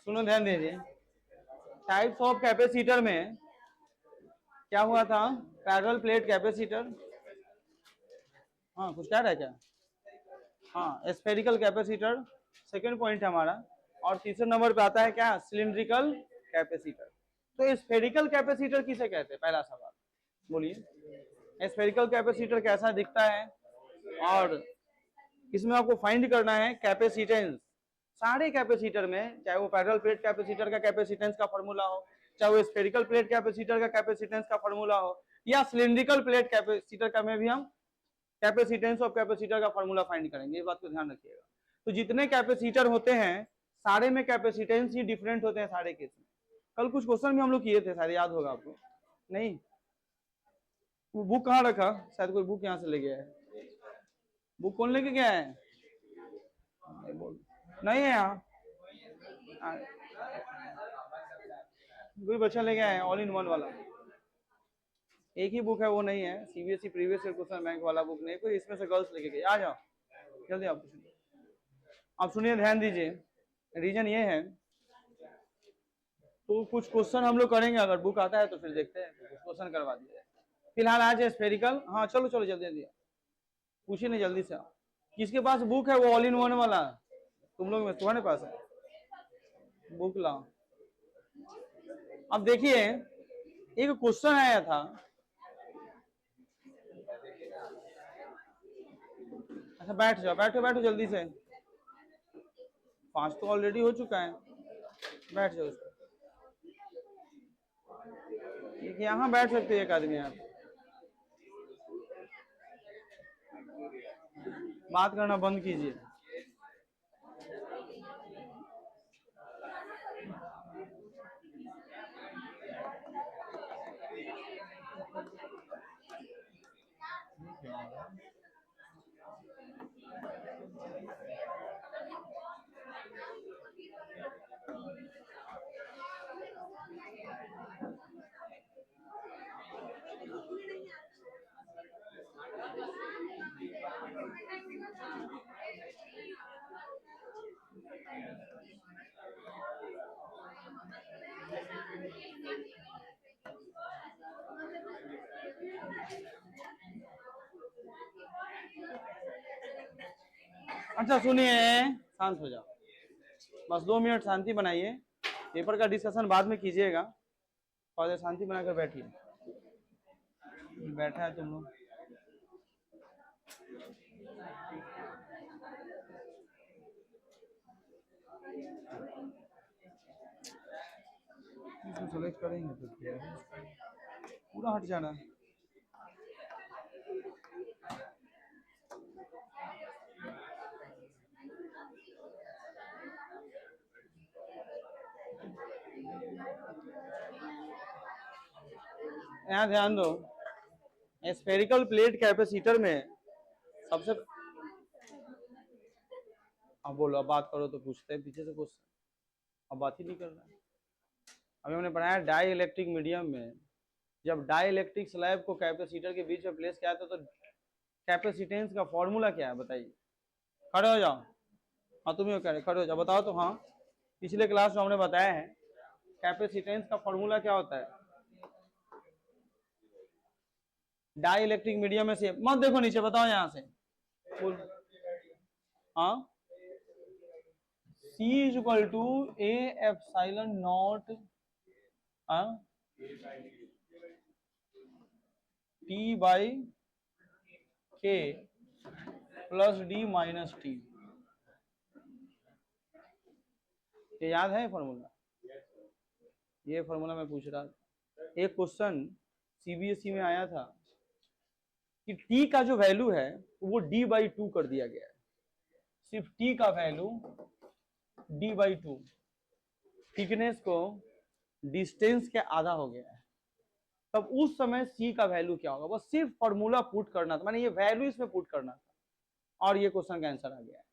सुनो ध्यान दीजिए, टाइप्स ऑफ कैपेसिटर में क्या हुआ था, पैरेलल प्लेट कैपेसिटर, हाँ कुछ कह रहा है क्या, हाँ स्फेरिकल कैपेसिटर सेकंड पॉइंट है हमारा, और तीसरे नंबर पे आता है क्या, सिलिंड्रिकल कैपेसिटर। तो स्फेरिकल कैपेसिटर किसे कहते हैं, पहला सवाल बोलिए, स्फेरिकल कैपेसिटर कैसा दिखता है, और इसमें आपको फाइंड करना है कैपेसिटेंस। सारे कैपेसिटर में, चाहे वो पैरेलल प्लेट कैपेसिटर का कैपेसिटेंस का फॉर्मूला हो, चाहे वो स्फेरिकल प्लेट कैपेसिटर का कैपेसिटेंस का फॉर्मूला हो, या सिलिंड्रिकल प्लेट कैपेसिटर का में भी हम कैपेसिटेंस ऑफ कैपेसिटर का फॉर्मूला फाइंड करेंगे, इस बात को ध्यान रखिएगा। तो जितने कैपेसिटर होते हैं सारे में कैपेसिटेंस ही डिफरेंट होते हैं सारे केस में। कल कुछ क्वेश्चन भी हम लोग किए थे, शायद याद होगा आपको, नहीं वो बुक कहाँ रखा, शायद कोई बुक यहाँ से ले गया है, बुक कौन लेके गया है, नहीं है यहाँ, कोई बच्चा ले गया है, ऑल इन वन वाला एक ही बुक है, वो नहीं है, CBSE previous year question bank वाला बुक नहीं, कोई इसमें से गर्ल्स लेके गए। आ जाओ जल्दी, आप सुनिए ध्यान दीजिए, रीजन ये है, तो कुछ क्वेश्चन हम लोग करेंगे, अगर बुक आता है तो फिर देखते हैं, कुछ क्वेश्चन करवा दिए। फिलहाल आज स्फेरिकल, हाँ चलो चलो जल्दी जल्दी पूछिए नहीं जल्दी से, किसके पास बुक है वो ऑल इन वन वाला, तुम लोग में तुम्हारे पास है, बुक लाओ। अब देखिए एक क्वेश्चन आया था, अच्छा बैठ जाओ, बैठो बैठो जल्दी से, 5 तो ऑलरेडी हो चुका है, बैठ जाओ, यहाँ बैठ सकते हैं एक आदमी, आप बात करना बंद कीजिए। अच्छा सुनिए, शांत हो जाओ, बस 2 मिनट शांति बनाइए, पेपर का डिस्कशन बाद में कीजिएगा, और शांति बनाकर बैठिए, बैठा है तुम लोग, सेलेक्ट करेंगे तो पूरा हट जाना, यहाँ ध्यान दो, स्फेरिकल प्लेट कैपेसिटर में सबसे, अब बोलो, अब बात करो तो पूछते हैं पीछे से क्वेश्चन, अब बात ही नहीं कर रहा है। अभी हमने पढ़ाया डाई इलेक्ट्रिक मीडियम में, जब डाई इलेक्ट्रिक स्लैब को कैपेसिटर के बीच में प्लेस किया था तो कैपेसिटेंस का फॉर्मूला क्या है बताइए, खड़े हो जाओ, हाँ तुम ही कह रहे खड़े हो जाओ, बताओ तो, हाँ पिछले क्लास में हमने बताया है कैपेसिटेंस का फॉर्मूला क्या होता है, डाई इलेक्ट्रिक मीडियम में से, मत देखो नीचे, बताओ यहाँ से, हाँ C is equal to A epsilon not T by K plus D minus T, ये याद है फॉर्मूला, ये फॉर्मूला मैं पूछ रहा था, एक क्वेश्चन सीबीएसई में आया था कि T का जो वैल्यू है वो D/2 कर दिया गया है, सिर्फ T का वैल्यू D/2, थिकनेस को डिस्टेंस के आधा हो गया है, तब उस समय C का वैल्यू क्या होगा, बस सिर्फ फॉर्मूला पुट करना था, मैंने ये वैल्यू इसमें पुट करना था, और ये क्वेश्चन का आंसर आ गया है।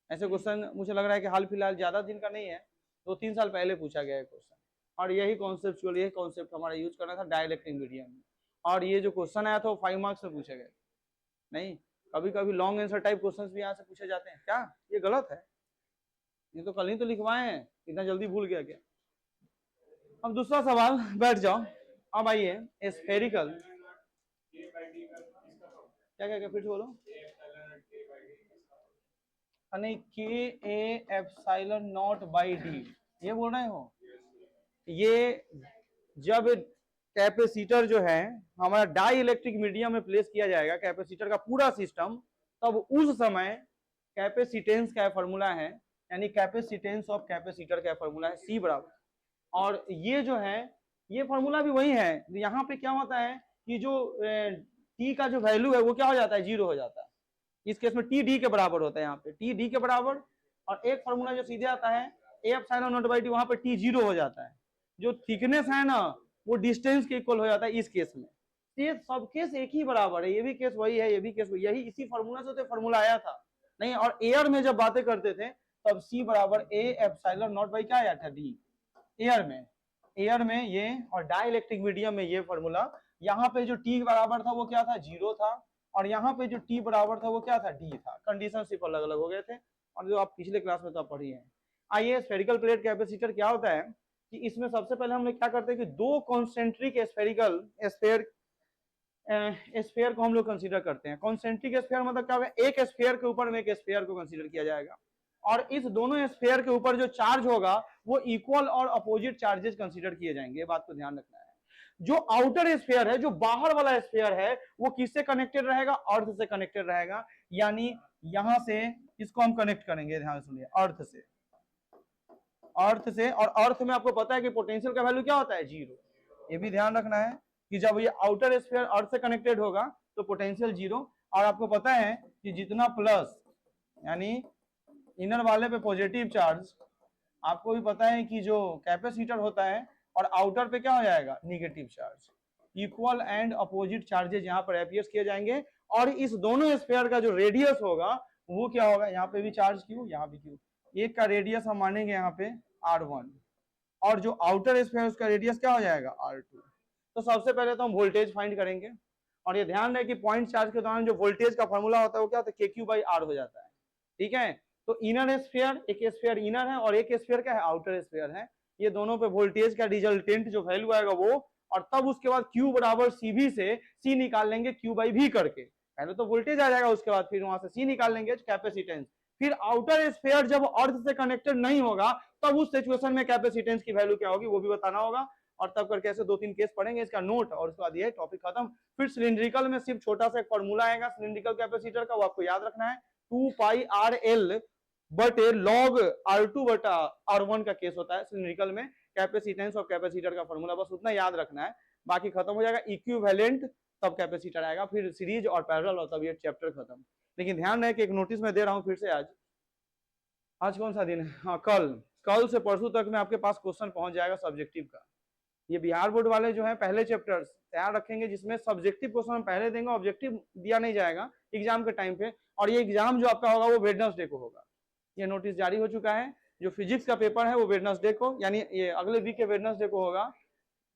ऐसे क्वेश्चन मुझे लग रहा है कि हाल फिलहाल ज्यादा दिन का नहीं है, 2-3 साल पहले पूछा गया है क्वेश्चन, और यही कॉन्सेप्चुअल, यही कॉन्सेप्ट हमारा यूज करना था डाइलेक्ट्रिक मीडियम में, और ये जो क्वेश्चन आया था वो 5 मार्क्स में पूछे गए, नहीं कभी कभी लॉन्ग आंसर टाइप क्वेश्चंस भी यहाँ से पूछे जाते हैं क्या, ये गलत है, ये तो कल ही तो लिखवाए हैं, इतना जल्दी भूल गया क्या? अब दूसरा सवाल, बैठ जाओ। अब आइए स्फेरिकल, क्या क्या क्या फिर से बोलो। नहीं, के ए एप्सिलॉन नॉट बाई डी, ये बोल रहे हो? ये जब कैपेसिटर जो है हमारा डाई इलेक्ट्रिक मीडियम में प्लेस किया जाएगा, कैपेसिटर का पूरा सिस्टम, तब उस समय कैपेसिटेंस का फॉर्मूला है, यानी कैपेसिटेंस ऑफ कैपेसिटर का फॉर्मूला है C बराबर। और ये जो है ये फॉर्मूला भी वही है। यहाँ पे क्या होता है कि जो T का जो वैल्यू है वो क्या हो जाता है, 0 हो जाता है। इस केस में T D के बराबर होता है, यहाँ पे T D के बराबर। और एक फॉर्मूला जो सीधे आता है A epsilon not by D, वहां पे T 0 हो जाता है। जो थिकनेस है ना वो डिस्टेंस के इक्वल हो जाता है इस केस में। ये सब केस एक ही बराबर है, ये भी केस वही है, ये भी केस वही, यही इसी फॉर्मूला से तो फॉर्मूला आया था नहीं। और एयर में जब बातें करते थे तब C बराबर A एप्सिलॉन नॉट बाई क्या आया था, D। एयर में ये, और डाई इलेक्ट्रिक मीडियम में ये फॉर्मूला। यहाँ पे जो T बराबर था वो क्या था, 0 था, और यहाँ पे जो T बराबर था वो क्या था, D था। कंडीशन सिर्फ अलग अलग हो गए थे, और जो आप पिछले क्लास में तो आप पढ़ी है। आइए स्फेरिकल प्लेट कैपेसिटर क्या होता है कि इसमें सबसे पहले हम लोग क्या करते हैं कि दो कॉन्सेंट्रिक स्फेरिकल स्फेयर को हम लोग कंसीडर करते हैं। कॉन्सेंट्रिक स्फेयर मतलब क्या होगा, एक स्फेयर के ऊपर में एक स्फेयर को कंसीडर किया जाएगा, और इस दोनों स्फेयर के ऊपर जो चार्ज होगा वो इक्वल और अपोजिट चार्जेस कंसीडर किए जाएंगे, बात को ध्यान रखना है। जो आउटर स्फेयर है, जो बाहर वाला स्फेयर है, वो किससे कनेक्टेड रहेगा, अर्थ से कनेक्टेड रहेगा। यानी यहां से इसको हम कनेक्ट करेंगे, ध्यान सुनिए, अर्थ से। और अर्थ में आपको पता है कि पोटेंशियल का वैल्यू क्या होता है, 0। ये भी ध्यान रखना है कि जब ये आउटर स्फीयर अर्थ से कनेक्टेड होगा तो पोटेंशियल 0। और आपको पता है कि जितना प्लस यानी इनर वाले पे पॉजिटिव चार्ज, आपको भी पता है कि जो कैपेसिटर होता है और आउटर पे क्या हो जाएगा, negative charge. Equal and opposite charges यहाँ पर अपियर किए जाएंगे, और इस दोनों स्फीयर का जो रेडियस होगा वो क्या होगा, यहाँ पे भी चार्ज Q, यहाँ भी Q। एक का रेडियस हम मानेंगे यहाँ पे R1, और जो आउटर स्फीयर उसका रेडियस क्या हो जाएगा, R2। तो सबसे पहले तो हम वोल्टेज फाइंड करेंगे, और ये ध्यान रहे कि पॉइंट चार्ज के दौरान जो वोल्टेज का फॉर्मूला होता है वो क्या होता है, KQ/R हो जाता है। ठीक है, तो इनर स्फीयर, एक स्फीयर इनर है और एक स्फीयर क्या है, आउटर स्फीयर है। ये दोनों पे वोल्टेज का रिजल्टेंट जो वैल्यू आएगा वो, और तब उसके बाद Q बराबर CV से C निकाल लेंगे Q/V करके। पहले तो वोल्टेज आ जाएगा, उसके बाद फिर वहां से C निकाल लेंगे कैपेसिटेंस। फिर आउटर स्फीयर जब अर्थ से कनेक्टेड नहीं होगा तब उस सिचुएशन में कैपेसिटेंस की वैल्यू क्या होगी वो भी बताना होगा, और तब करके ऐसे 2-3 केस पढ़ेंगे, इसका नोट, और उसके बाद ये टॉपिक खत्म। फिर सिलिंड्रिकल में सिर्फ छोटा सा एक फॉर्मूला आएगा सिलिंड्रिकल कैपेसिटर का, वो आपको याद रखना है, 2πRL बटे log R2 बटा R1 का केस होता है सिलिंड्रिकल में। कैपेसिटेंस ऑफ कैपेसिटर का फॉर्मूला बस उतना याद रखना है, बाकी खत्म हो जाएगा। इक्विवेलेंट तब कैपेसिटर आएगा, फिर सीरीज और पैरेलल, और तब ये चैप्टर खत्म। लेकिन ध्यान रहे कि एक नोटिस में दे रहा हूं फिर से, आज कौन सा दिन है, हाँ कल से परसों तक में आपके पास क्वेश्चन पहुंच जाएगा सब्जेक्टिव का। ये बिहार बोर्ड वाले जो है पहले चैप्टर तैयार रखेंगे जिसमें सब्जेक्टिव क्वेश्चन पहले देंगे, ऑब्जेक्टिव दिया नहीं जाएगा एग्जाम के टाइम पे, और ये एग्जाम जो आपका होगा वो वेडनेसडे को होगा। ये नोटिस जारी हो चुका है, जो फिजिक्स का पेपर है वो वेडनेसडे को, यानी ये अगले वीक के वेडनेसडे को होगा।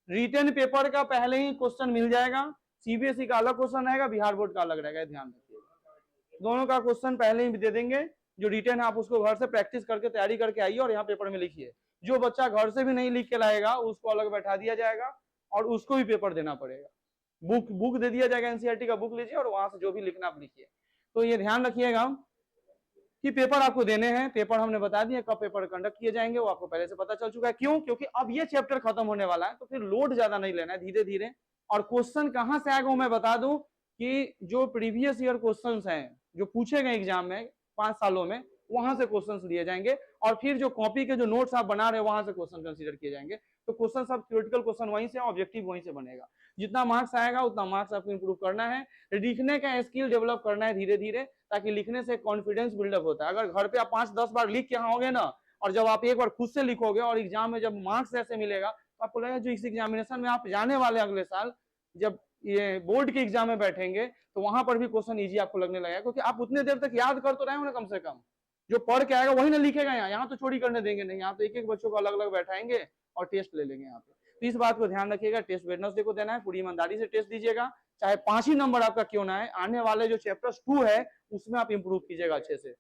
रिटन पेपर का पहले ही क्वेश्चन मिल जाएगा, CBSE का अलग क्वेश्चन रहेगा, बिहार बोर्ड का अलग रहेगा, ध्यान रखिएगा। दोनों का क्वेश्चन पहले ही दे देंगे, जो रिटन है आप उसको घर से प्रैक्टिस करके तैयारी करके आइए और यहाँ पेपर में लिखिए। जो बच्चा घर से भी नहीं लिख के लाएगा उसको अलग बैठा दिया जाएगा और उसको भी पेपर देना पड़ेगा। बुक दे दिया जाएगा, NCERT का बुक लीजिए और वहां से जो भी लिखना आप लिखिए। तो ये ध्यान रखिएगा कि पेपर आपको देने हैं, पेपर हमने बता दिया कब पेपर कंडक्ट किए जाएंगे, वो आपको पहले से पता चल चुका है। क्यों? क्योंकि अब ये चैप्टर खत्म होने वाला है, तो फिर लोड ज्यादा नहीं लेना है, धीरे धीरे। और क्वेश्चन कहां से आएगा मैं बता दूं कि जो प्रीवियस ईयर क्वेश्चन हैं जो पूछे गए एग्जाम में 5 सालों में, वहां से क्वेश्चंस लिए जाएंगे, और फिर जो कॉपी के जो नोट्स आप बना रहे हैं वहां से क्वेश्चन कंसीडर किए जाएंगे। तो क्वेश्चन सब थ्योरेटिकल क्वेश्चन वहीं से, ऑब्जेक्टिव वहीं से बनेगा। जितना मार्क्स आएगा उतना मार्क्स आपको इंप्रूव करना है, लिखने का स्किल डेवलप करना है धीरे धीरे, ताकि लिखने से कॉन्फिडेंस बिल्डअप होता है। अगर घर पे आप 5-10 बार लिख के आओगे ना, और जब आप एक बार खुद से लिखोगे और एग्जाम में जब मार्क्स ऐसे मिलेगा तो आपको लगेगा जो इस एग्जामिनेशन में आप जाने वाले अगले साल जब ये बोर्ड के एग्जाम में बैठेंगे तो वहां पर भी क्वेश्चन इजी आपको लगने लगेगा, क्योंकि आप उतने देर तक याद कर तो रहे हो ना, कम से कम जो पढ़ के आएगा वही ना लिखेगा। यहाँ तो चोरी करने देंगे नहीं, यहाँ तो एक एक बच्चों को अलग अलग बैठाएंगे और टेस्ट ले लेंगे यहाँ पे। तो इस बात को ध्यान रखिएगा, टेस्ट वेडनेसडे को देना है, पूरी ईमानदारी से टेस्ट दीजिएगा, चाहे 5 ही नंबर आपका क्यों ना है। आने वाले जो चैप्टर्स 2 है उसमें आप इंप्रूव कीजिएगा अच्छे से।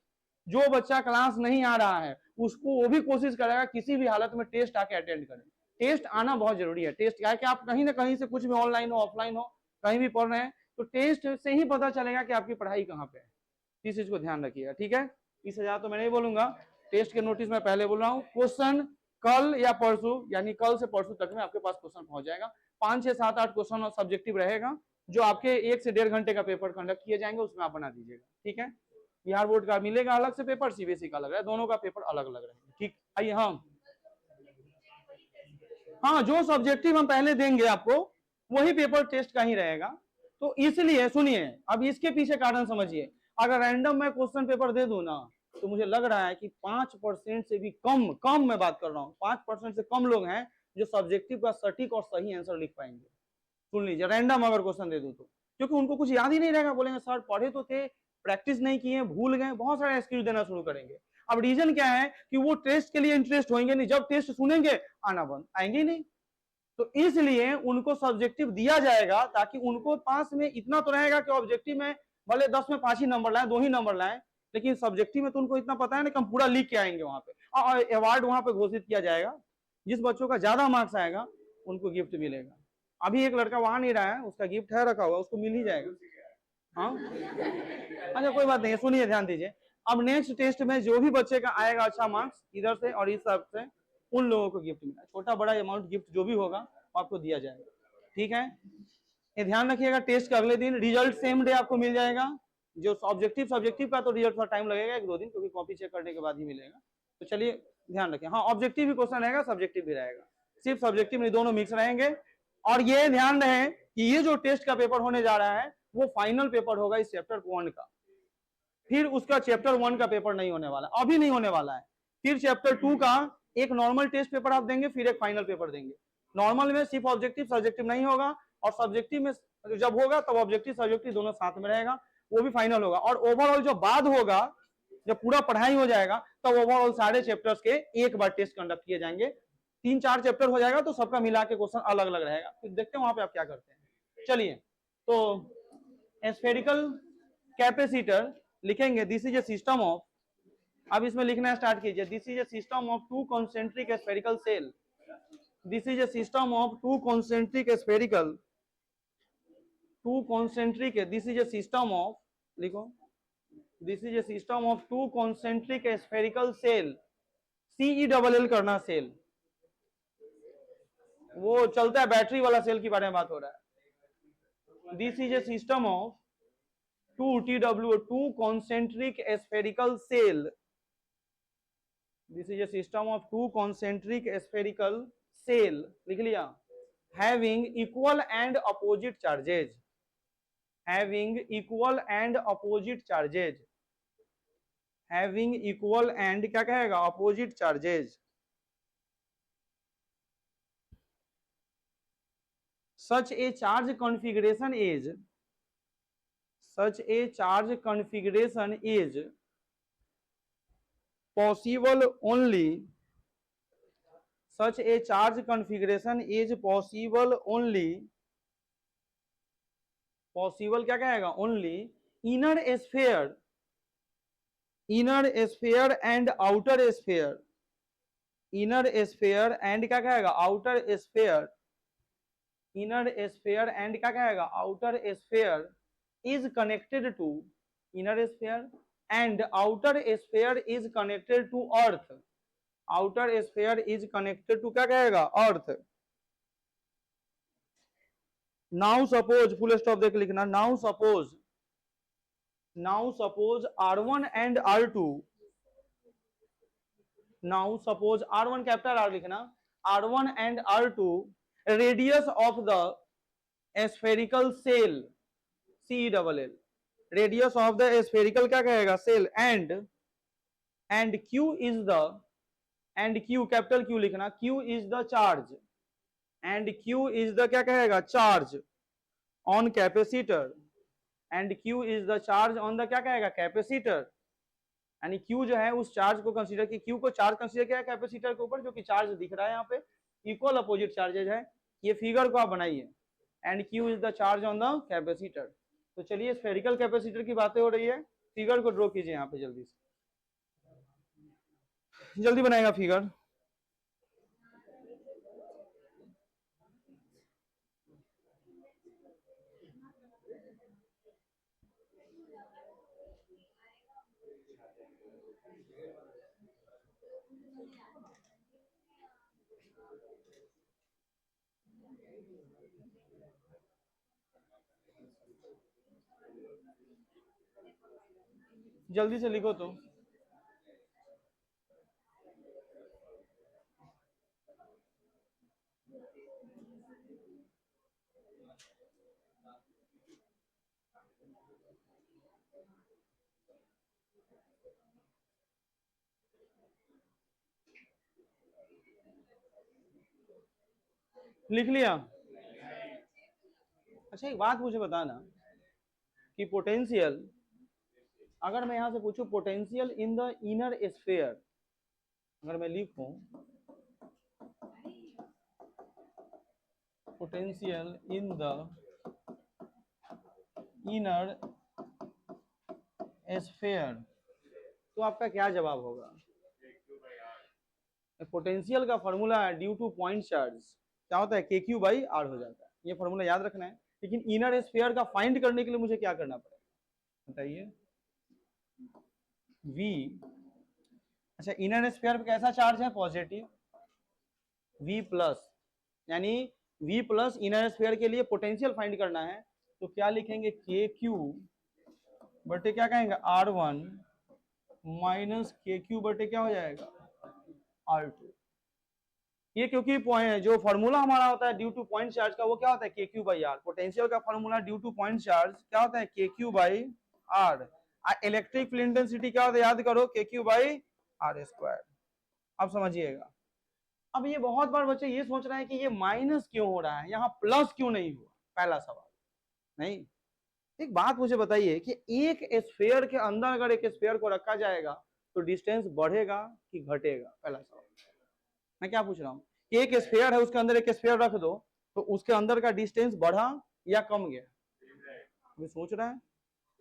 जो बच्चा क्लास नहीं आ रहा है उसको वो भी कोशिश करेगा किसी भी हालत में टेस्ट आके अटेंड करें। टेस्ट आना बहुत जरूरी है। टेस्ट क्या है कि आप कहीं ना कहीं से कुछ भी ऑनलाइन हो ऑफलाइन हो कहीं भी पढ़ रहे हैं तो टेस्ट से ही पता चलेगा कि आपकी पढ़ाई कहाँ पे है। इस चीज को ध्यान रखिएगा, ठीक है। 20,000 तो मैं नहीं बोलूंगा, टेस्ट के नोटिस में पहले बोल रहा हूँ। क्वेश्चन कल या परसों, यानी कल से परसों तक में आपके पास क्वेश्चन पहुंच जाएगा। 5, 6, 7, 8 क्वेश्चन और सब्जेक्टिव रहेगा जो आपके 1 से 1.5 घंटे का पेपर कंडक्ट किए जाएंगे, उसमें आप बना दीजिएगा, ठीक है। बिहार बोर्ड का मिलेगा अलग से पेपर, सीबीएसई का अलग है, दोनों का पेपर अलग अलग रहेगा, ठीक। आइए, हाँ जो सब्जेक्टिव हम पहले देंगे आपको वही पेपर टेस्ट का ही रहेगा। तो इसलिए सुनिए, अब इसके पीछे कारण समझिए। अगर रैंडम मैं क्वेश्चन पेपर दे दूं ना तो मुझे लग रहा है कि 5% से भी कम मैं बात कर रहा हूँ, 5% से कम लोग हैं जो सब्जेक्टिव का सटीक और सही आंसर लिख पाएंगे। सुन लीजिए, रैंडम अगर क्वेश्चन दे दूं तो, क्योंकि उनको कुछ याद ही नहीं रहेगा। बोलेंगे सर पढ़े तो थे, प्रैक्टिस नहीं किए, भूल गए, बहुत सारे एक्सक्यूज देना शुरू करेंगे। अब रीजन क्या है कि वो टेस्ट के लिए इंटरेस्ट होंगे नहीं, जब टेस्ट सुनेंगे आना बंद, आएंगे ही नहीं। तो इसलिए उनको सब्जेक्टिव दिया जाएगा ताकि उनको पास में इतना तो रहेगा कि ऑब्जेक्टिव में भले 10 में 5 ही नंबर लाए, 2 ही नंबर लाए, लेकिन सब्जेक्टिव में तो उनको इतना पता है ना कि हम पूरा लिख के आएंगे वहां पे, और अवार्ड वहां पे घोषित किया जाएगा। जिस बच्चों का ज्यादा मार्क्स आएगा उनको गिफ्ट मिलेगा। अभी एक लड़का वहां नहीं रहा है, उसका गिफ्ट है रखा हुआ, उसको मिल ही जाएगा। हाँ अच्छा कोई बात नहीं, सुनिए ध्यान दीजिए। अब नेक्स्ट टेस्ट में जो भी बच्चे का आएगा अच्छा मार्क्स इधर से और इस सब से, उन लोगों को गिफ्ट मिला, छोटा बड़ा अमाउंट गिफ्ट जो भी होगा आपको दिया जाएगा, ठीक है। ये ध्यान रखिएगा, टेस्ट के अगले दिन रिजल्ट सेम डे आपको मिल जाएगा। जो सब्जेक्टिव का तो रिजल्ट थोड़ा टाइम लगेगा 1-2 दिन, क्योंकि कॉपी चेक करने के बाद ही मिलेगा। तो चलिए ध्यान रखें, हाँ ऑब्जेक्टिव भी क्वेश्चन रहेगा, सब्जेक्टिव भी रहेगा, सिर्फ सब्जेक्टिव नहीं, दोनों मिक्स रहेंगे। और ये ध्यान रहे कि ये जो टेस्ट का पेपर होने जा रहा है वो फाइनल पेपर होगा इस चैप्टर 1 का। फिर उसका चैप्टर 1 का पेपर नहीं होने वाला, अभी नहीं होने वाला है। फिर चैप्टर 2 का एक नॉर्मल टेस्ट पेपर आप देंगे, फिर एक फाइनल पेपर देंगे। नॉर्मल में सिर्फ ऑब्जेक्टिव सब्जेक्टिव नहीं होगा, और सब्जेक्टिव में जब होगा तब ऑब्जेक्टिव सब्जेक्टिव दोनों साथ में रहेगा, वो भी फाइनल होगा। और ओवरऑल जो बाद होगा, जब पूरा पढ़ाई हो जाएगा तब ओवरऑल सारे चैप्टर्स के एक बार टेस्ट कंडक्ट किए जाएंगे। 3-4 चैप्टर हो जाएगा तो सबका मिला के क्वेश्चन अलग अलग रहेगा, फिर देखते हैं वहां पे आप क्या करते हैं। चलिए, तो स्फेरिकल कैपेसिटर लिखेंगे, this is a system of, अब इसमें लिखना स्टार्ट कीजिए, this is a system of 2 concentric spherical cell. This is a system of 2 concentric spherical, 2 concentric, this is a system of, लिखो, this is a system of 2 concentric spherical cell, CELL करना cell, वो चलता है battery वाला cell के बारे में बात हो रहा है। This is a system of 2 concentric spherical cell. This is a system of 2 concentric spherical cell, लिख लिया, having equal and opposite charges, having equal and opposite charges, having equal and क्या कहेगा, opposite charges, such a charge configuration is, such a charge configuration is possible only, such a charge configuration is possible only, possible क्या कहेगा, only inner sphere, inner sphere and outer sphere, inner sphere and क्या कहेगा, outer sphere, inner sphere and क्या कहेगा, outer sphere is connected to, inner sphere and outer sphere is connected to earth, outer sphere is connected to क्या कहेगा, earth. Now suppose, full stop देख लिखना, now suppose, now suppose R1 and R2, now suppose R1 capital R लिखना, R1 and R2 radius of the spherical cell, CELL, radius of the spherical क्या कहेगा, cell, and Q is the, and Q capital Q लिखना, Q is the charge, and Q is the क्या कहेगा, charge on capacitor, and Q is the charge on the क्या कहेगा, capacitor, यानी Q जो है उस चार्ज को कंसीडर कि Q को चार्ज कंसीडर किया है कैपेसिटर के ऊपर, जो कि चार्ज दिख रहा है यहाँ पे, इक्वल अपोजिट चार्जेज है, ये फिगर को आप बनाइए, and Q is the charge on the capacitor. तो चलिए स्फेरिकल कैपेसिटर की बातें हो रही है, फिगर को ड्रॉ कीजिए यहाँ पे जल्दी से। जल्दी बनाएगा फिगर। जल्दी से लिखो तो। लिख लिया? अच्छा एक बात मुझे बताना कि पोटेंशियल, अगर मैं यहां से पूछूं potential in the inner sphere, अगर मैं लिखूं potential in the inner sphere, तो आपका क्या जवाब होगा? पोटेंशियल का फॉर्मूला है ड्यू टू पॉइंट चार्ज, क्या होता है के क्यू बाई आर हो जाता है, ये फॉर्मूला याद रखना है। लेकिन इनर स्फीयर का फाइंड करने के लिए मुझे क्या करना पड़ेगा बताइए? V, अच्छा इनर स्फीयर पे कैसा चार्ज है? पॉजिटिव, V प्लस, यानी V प्लस इनर स्फीयर के लिए पोटेंशियल फाइंड करना है, तो क्या लिखेंगे? के क्यू बटे क्या कहेंगे? R1 माइनस के क्यू बटे क्या हो जाएगा? R2। ये क्योंकि जो फॉर्मूला हमारा होता है ड्यू टू पॉइंट चार्ज का, वो क्या होता है? K Q by R. Potential का formula due to point charge क्या होता है? K Q by R. Electric field intensity क्या होता है? याद करो, के क्यू बाई आर स्क्वायर। अब समझिएगा। अब ये बहुत बार बच्चे ये सोच रहे हैं कि ये माइनस क्यों हो रहा है, यहाँ प्लस क्यों नहीं हुआ? पहला सवाल। नहीं, एक बात मुझे बताइए कि एक स्फीयर के अंदर अगर एक स्फीयर को रखा जाएगा तो डिस्टेंस बढ़ेगा कि घटेगा? पहला सवाल। मैं क्या पूछ रहा हूँ कि एक स्फीयर है, उसके अंदर एक स्फीयर रख दो, तो उसके अंदर का डिस्टेंस बढ़ा या कम गया? अभी सोच रहा है।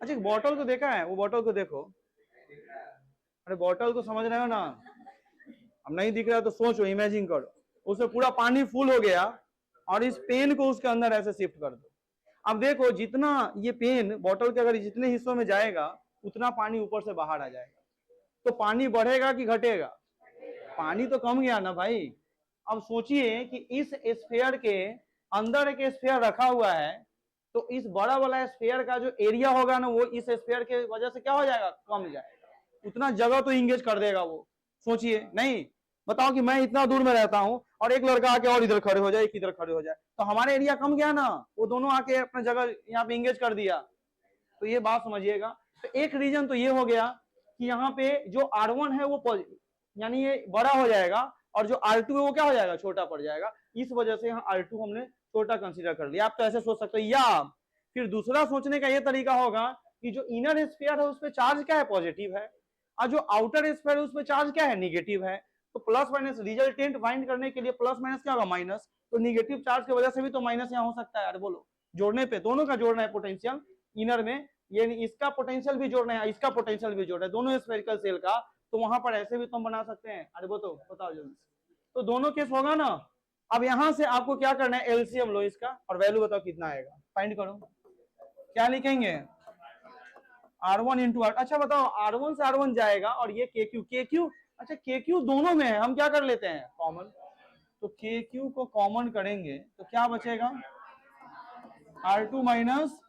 अच्छा बॉटल को देखा है? वो बॉटल को देखो, अरे बॉटल को समझ रहे हो ना? अब नहीं दिख रहा तो सोचो, इमेजिन करो, उसमें पूरा पानी फुल हो गया और इस पेन को उसके अंदर ऐसे शिफ्ट कर दो। अब देखो जितना ये पेन बॉटल के अगर जितने हिस्सों में जाएगा उतना पानी ऊपर से बाहर आ जाएगा, तो पानी बढ़ेगा कि घटेगा? पानी तो कम गया ना भाई। अब सोचिए कि इस स्फीयर के अंदर एक स्फीयर रखा हुआ है, तो इस बड़ा वाला स्फीयर का जो एरिया होगा ना, वो इस स्फीयर के वजह से क्या हो जाएगा? कम जाएगा। उतना जगह तो इंगेज कर देगा वो। सोचिए, नहीं बताओ कि मैं इतना दूर में रहता हूं और एक लड़का आके और इधर खड़े हो जाए, एक इधर खड़े हो जाए, तो हमारा एरिया कम गया ना, वो दोनों आके अपना जगह यहाँ पे इंगेज कर दिया। तो ये बात समझिएगा। तो एक रीजन तो ये हो गया कि यहाँ पे जो R1 है वो यानी ये बड़ा हो जाएगा और जो R2 है वो क्या हो जाएगा? छोटा पड़ जाएगा। इस वजह से यहाँ R2 हमने छोटा कंसीडर कर लिया। आप तो ऐसे सोच सकते हो, या फिर दूसरा सोचने का ये तरीका होगा कि जो इनर स्फीयर है उस पर चार्ज क्या है? पॉजिटिव है, और जो आउटर स्फीयर है उस पर चार्ज क्या है? निगेटिव है। तो प्लस माइनस रिजल्टेंट फाइंड करने के लिए प्लस माइनस क्या होगा? माइनस। तो निगेटिव चार्ज की वजह से भी तो माइनस यहाँ हो सकता है। यार बोलो, जोड़ने पे दोनों का जोड़ना है पोटेंशियल इनर में, ये इसका पोटेंशियल भी जोड़ना है, इसका पोटेंशियल भी जोड़ना है, दोनों स्फेरिकल सेल का। तो वहां पर ऐसे भी तुम बना सकते हैं। अरे वो तो बताओ जल्दी। तो दोनों केस होगा ना। अब यहां से आपको क्या करना है? एलसीएम लो इसका और वैल्यू बताओ कितना आएगा, फाइंड करो। क्या लिखेंगे? R1 into are. अच्छा बताओ, R1 से R1 जाएगा और ये KQ, अच्छा KQ दोनों में है, हम क्या कर लेते हैं? कॉमन। तो KQ को कॉमन करेंगे तो क्या बचेगा? R2 माइनस,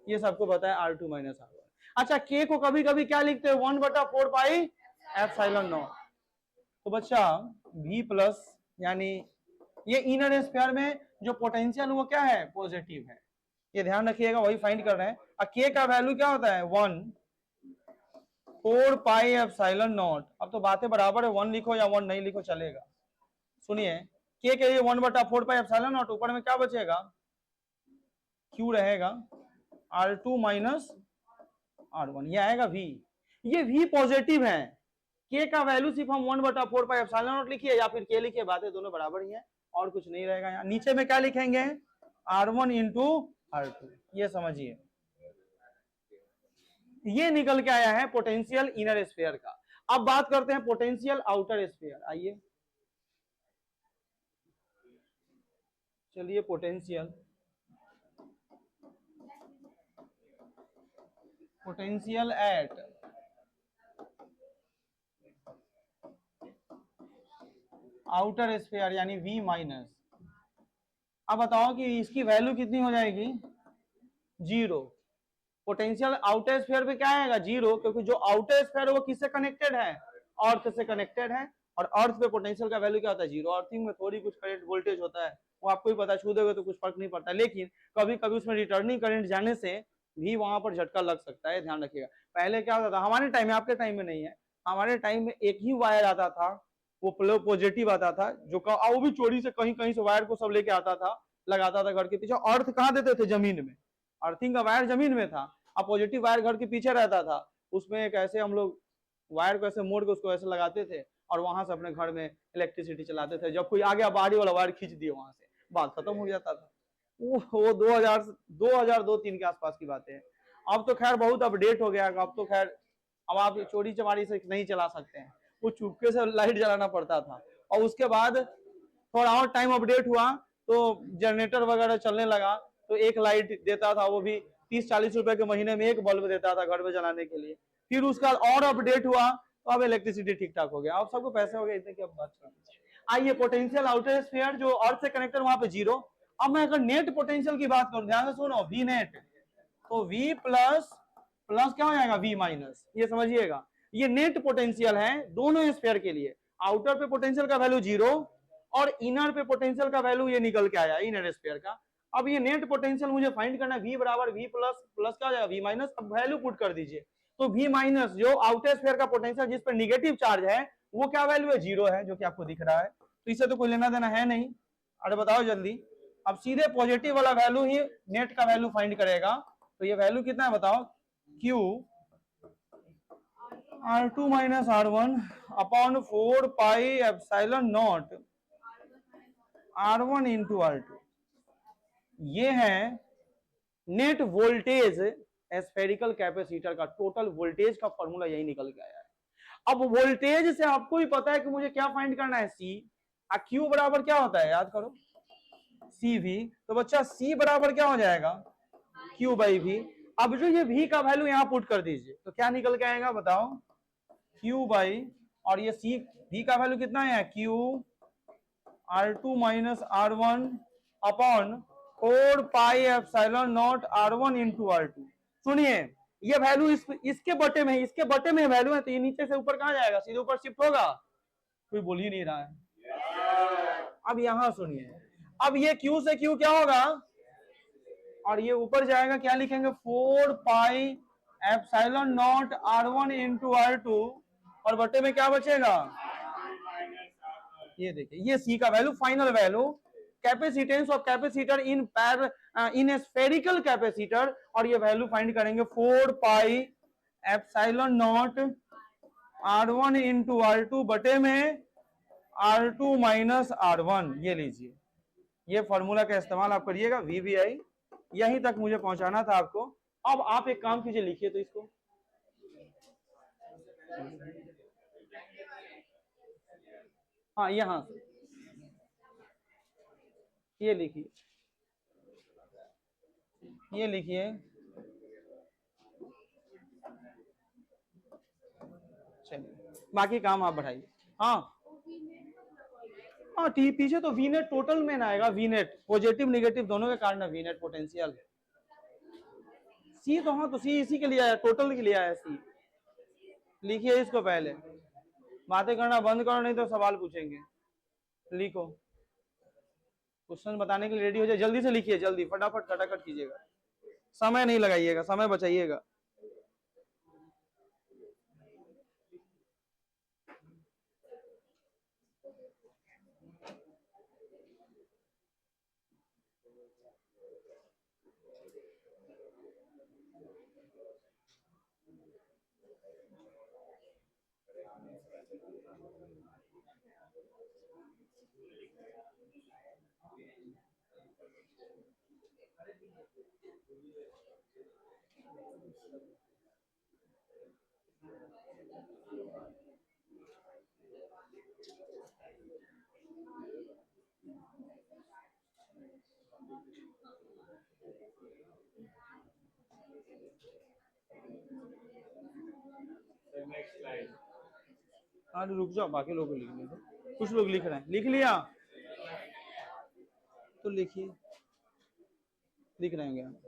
ये सबको पता है R2 माइनस R1। अच्छा K को कभी कभी क्या लिखते हैं? 1/4 पाई एप्सिलॉन नॉट। तो बच्चा V प्लस, यानी ये इनर स्फीयर में जो पोटेंशियल वो क्या है? पॉजिटिव है। ये ध्यान रखिएगा, वही फाइंड कर रहे हैं। और K का वैल्यू क्या होता है? 1/4 पाई एप्सिलॉन नॉट। अब तो बातें बराबर है, 1 लिखो या 1 नहीं लिखो चलेगा। सुनिए, K के लिए 1/4 पाई एप्सिलॉन नॉट, ऊपर में क्या बचेगा? Q रहेगा R2 माइनस R1, ये आएगा V। ये V पॉजिटिव है। K का वैल्यू सिर्फ हम 1/4 पाई एप्सिलॉन नॉट लिखिए या फिर K लिखिए, बातें दोनों बराबर ही हैं और कुछ नहीं रहेगा। यहाँ नीचे में क्या लिखेंगे? R1 into R2। ये समझिए, ये निकल के आया है पोटेंशियल इनर स्फीयर का। अब बात करते हैं पोटेंशियल आउटर स्फीयर। आइए चलिए पोटेंशियल एट आउटर स्फीयर यानी V माइनस। अब बताओ कि इसकी वैल्यू कितनी हो जाएगी, जीरो। पोटेंशियल आउटर स्फीयर पे क्या आएगा, जीरो, क्योंकि जो आउटर स्फीयर है वो किससे कनेक्टेड है, अर्थ से कनेक्टेड है, और अर्थ पे पोटेंशियल का वैल्यू क्या होता है, जीरो। अर्थिंग में थोड़ी कुछ करंट वोल्टेज होता है, वो आपको ही पता, छू दोगे तो कुछ फर्क नहीं पड़ता, लेकिन कभी कभी उसमें रिटर्निंग करंट जाने से भी वहां पर झटका लग सकता है, ध्यान रखिएगा। पहले क्या होता था हमारे टाइम में, आपके टाइम में नहीं है, हमारे टाइम में एक ही वायर आता था, वो पॉजिटिव आता था, जो वो भी चोरी से कहीं कहीं से वायर को सब लेके आता था, लगाता था घर के पीछे। अर्थ कहाँ देते थे, जमीन में, अर्थिंग का वायर जमीन में था, अब पॉजिटिव वायर घर के पीछे रहता था, उसमें एक ऐसे हम लोग वायर को ऐसे मोड़ के उसको ऐसे लगाते थे, और वहां से अपने घर में इलेक्ट्रिसिटी चलाते थे। जब कोई आ गया बाहरी वाला वायर खींच दिए वहां से, बात खत्म हो जाता था। वो 2002-3 के आसपास की बातें हैं। अब तो खैर बहुत अपडेट हो गया, अब तो खैर अब आप चोरी चमारी से नहीं चला सकते हैं, वो चुपके से लाइट जलाना पड़ता था। और उसके बाद थोड़ा और टाइम अपडेट हुआ तो जनरेटर वगैरह चलने लगा, तो एक लाइट देता था, वो भी 30-40 रुपए के महीने में एक बल्ब देता था घर में जलाने के लिए। फिर उसका और अपडेट हुआ तो अब इलेक्ट्रिसिटी ठीक ठाक हो गया, अब सबको पैसे हो गए इतने की अब बात छोड़ दीजिए। आइए पोटेंशियल आउटर स्फीयर जो अर्थ से कनेक्टेड वहां पे जीरो। अब मैं अगर नेट पोटेंशियल की बात करूं, ध्यान से सुनो, वी नेट, तो V प्लस प्लस क्या हो जाएगा, V माइनस, ये समझिएगा। ये नेट पोटेंशियल है दोनों स्फीयर के लिए। आउटर पे पोटेंशियल का वैल्यू जीरो, और इनर पे पोटेंशियल का वैल्यू ये निकल के आया इनर स्फीयर का। अब ये नेट पोटेंशियल मुझे फाइंड करना है, V बराबर V प्लस प्लस क्या हो जाएगा, V माइनस। अब वैल्यू पुट कर दीजिए, तो V माइनस जो आउटर स्फीयर का पोटेंशियल जिस पर निगेटिव चार्ज है, वो क्या वैल्यू है, जीरो है, जो कि आपको दिख रहा है, तो इससे तो कोई लेना देना है नहीं। अरे बताओ जल्दी। अब सीधे पॉजिटिव वाला वैल्यू ही नेट का वैल्यू फाइंड करेगा, तो ये वैल्यू कितना है बताओ, Q R2 minus R1 upon 4 pi epsilon not R1 into R2। ये है नेट वोल्टेज स्फेरिकल कैपेसिटर का, टोटल वोल्टेज का फॉर्मूला यही निकल के आया है। अब वोल्टेज से आपको भी पता है कि मुझे क्या फाइंड करना है, C। Q बराबर क्या होता है, याद करो, CV। तो बच्चा C बराबर क्या हो जाएगा, Q बाई V। अब जो ये V का वैल्यू यहां पुट कर दीजिए, तो क्या निकल के आएगा बताओ, Q बाई, और ये C V का वैल्यू कितना है, Q R2 minus R1 upon 4 pi epsilon not R1 into R2। सुनिए, ये वैल्यू इसके बटे में है, इसके बटे में वैल्यू है, तो ये नीचे से ऊपर कहां जाएगा, सीधे ऊपर शिफ्ट होगा, कोई बोल ही नहीं रहा है। अब यहां सुनिए, अब ये Q से Q क्या होगा, और ये ऊपर जाएगा, क्या लिखेंगे, 4 pi epsilon not R1 into R2, और बटे में क्या बचेगा, ये देखिए, ये C का value, final value, capacitance of capacitor in spherical capacitor, और ये वैल्यू फाइंड करेंगे 4 pi epsilon not R1 into R2 बटे में R2 माइनस R1। ये लीजिए, ये फॉर्मूला का इस्तेमाल आप करिएगा, VBI यहीं तक मुझे पहुंचाना था आपको। अब आप एक काम कीजिए, लिखिए तो इसको, हाँ यहां से ये लिखिए, ये लिखिए, चलिए बाकी काम आप बढ़ाइए। हाँ हाँ, टी पीछे तो वी नेट टोटल में ना आएगा, वी नेट पॉजिटिव निगेटिव दोनों के कारण है वी नेट पोटेंशियल। सी तो हाँ, तो सी इसी के लिए आया, टोटल के लिए आया सी। लिखिए इसको, पहले बातें करना बंद करो, नहीं तो सवाल पूछेंगे। लिखो, क्वेश्चन बताने के लिए रेडी हो जाए, जल्दी से लिखिए, जल्दी फटाफट खटाखट कीजिएगा, समय नहीं लगाइएगा, समय बचाइएगा। हाँ रुक जाओ, बाकी लोगों को लिखने दो, कुछ लोग लिख रहे हैं। लिख लिया तो लिखिए, लिख रहे होंगे आप।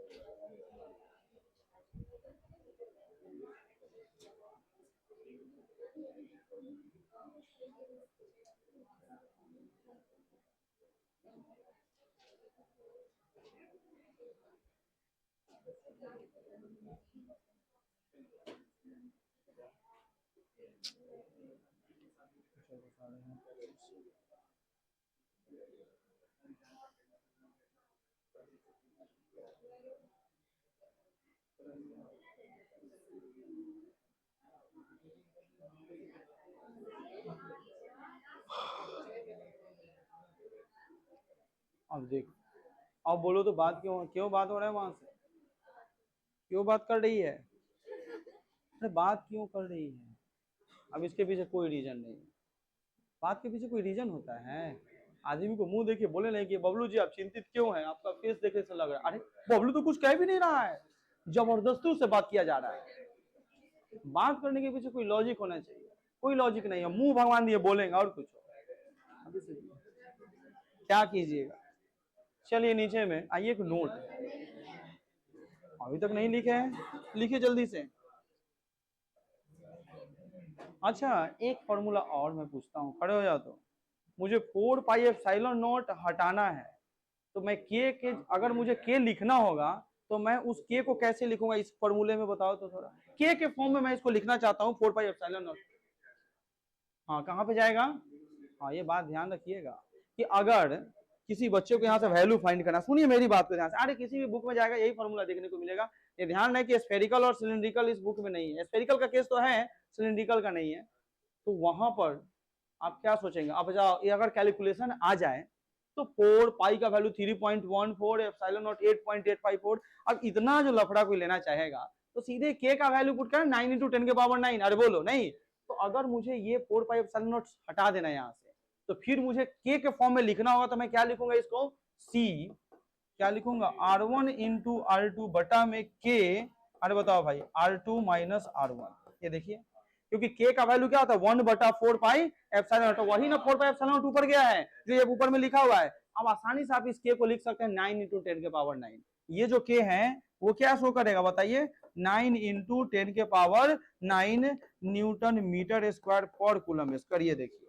अब देखो, अब बोलो तो बात क्यों क्यों बात हो रहा है वहां से, क्यों बात कर रही है, अरे बात क्यों कर रही है। अब इसके पीछे कोई रीजन नहीं है, बात के पीछे कोई रीजन होता है। आदमी को मुंह देखिए बोले नहीं कि बबलू जी आप चिंतित क्यों हैं, आपका फेस देखे से लग रहा है, अरे बबलू तो कुछ कह भी नहीं रहा है, जबरदस्ती उससे बात किया जा रहा है। बात करने के पीछे कोई लॉजिक होना चाहिए, कोई लॉजिक नहीं है, मुंह भगवान दिए बोलेंगे और कुछ क्या कीजिएगा। चलिए नीचे में आइए, एक नोट अभी तक नहीं लिखे हैं, लिखिए जल्दी से। अच्छा एक फॉर्मूला और मैं पूछता हूँ, खड़े हो जाओ। तो मुझे 4 पाई एप्सिलॉन नॉट हटाना है, तो मैं के अगर मुझे के लिखना होगा तो मैं उस के को कैसे लिखूंगा इस फॉर्मूले में, बताओ तो थोड़ा। के फॉर्म में मैं इसको लिखना चाहता हूँ 4 पाई एप्सिलॉन नॉट। हाँ कहाँ पे जाएगा, हाँ ये बात ध्यान रखिएगा कि अगर किसी बच्चे को यहाँ से वैल्यू फाइंड करना, सुनिए मेरी बात को ध्यान से, अरे किसी भी बुक में जाएगा यही फॉर्मूला देखने को मिलेगा। ये ध्यान है कि स्फेरिकल और सिलिंड्रिकल इस बुक में नहीं है, स्फेरिकल का केस तो है, सिलिंड्रिकल का नहीं है। तो वहां पर आप क्या सोचेंगे, अब जाओ ये अगर कैलकुलेशन आ जाए तो 4 पाई का वैल्यू 3.14, एप्सिलॉन नॉट 8.854। अब इतना जो लफड़ा कोई लेना चाहेगा तो सीधे के का वैल्यू पुट कर 9 × 10⁻⁹। अरे बोलो नहीं, तो अगर मुझे ये 4 पाई एप्सिलॉन नॉट हटा देना यहाँ से, तो फिर मुझे के फॉर्म में लिखना होगा, तो मैं क्या लिखूंगा इसको, सी क्या लिखूंगा, R1 × R2 बटा में के, अरे बताओ भाई R2 - R1। ये देखिए क्योंकि के का वैल्यू क्या होता है 1/4 पाई एप्सिलॉन नॉट, वही ना 4 पाई एप्सिलॉन नॉट ऊपर गया है जो ये ऊपर में लिखा हुआ है। अब आसानी से आप इस के को लिख सकते हैं 9 × 10⁻⁹। ये जो के है वो क्या शो करेगा बताइए, 9 × 10⁻⁹ न्यूटन मीटर स्क्वायर पर कूलम स्क्वायर। ये देखिए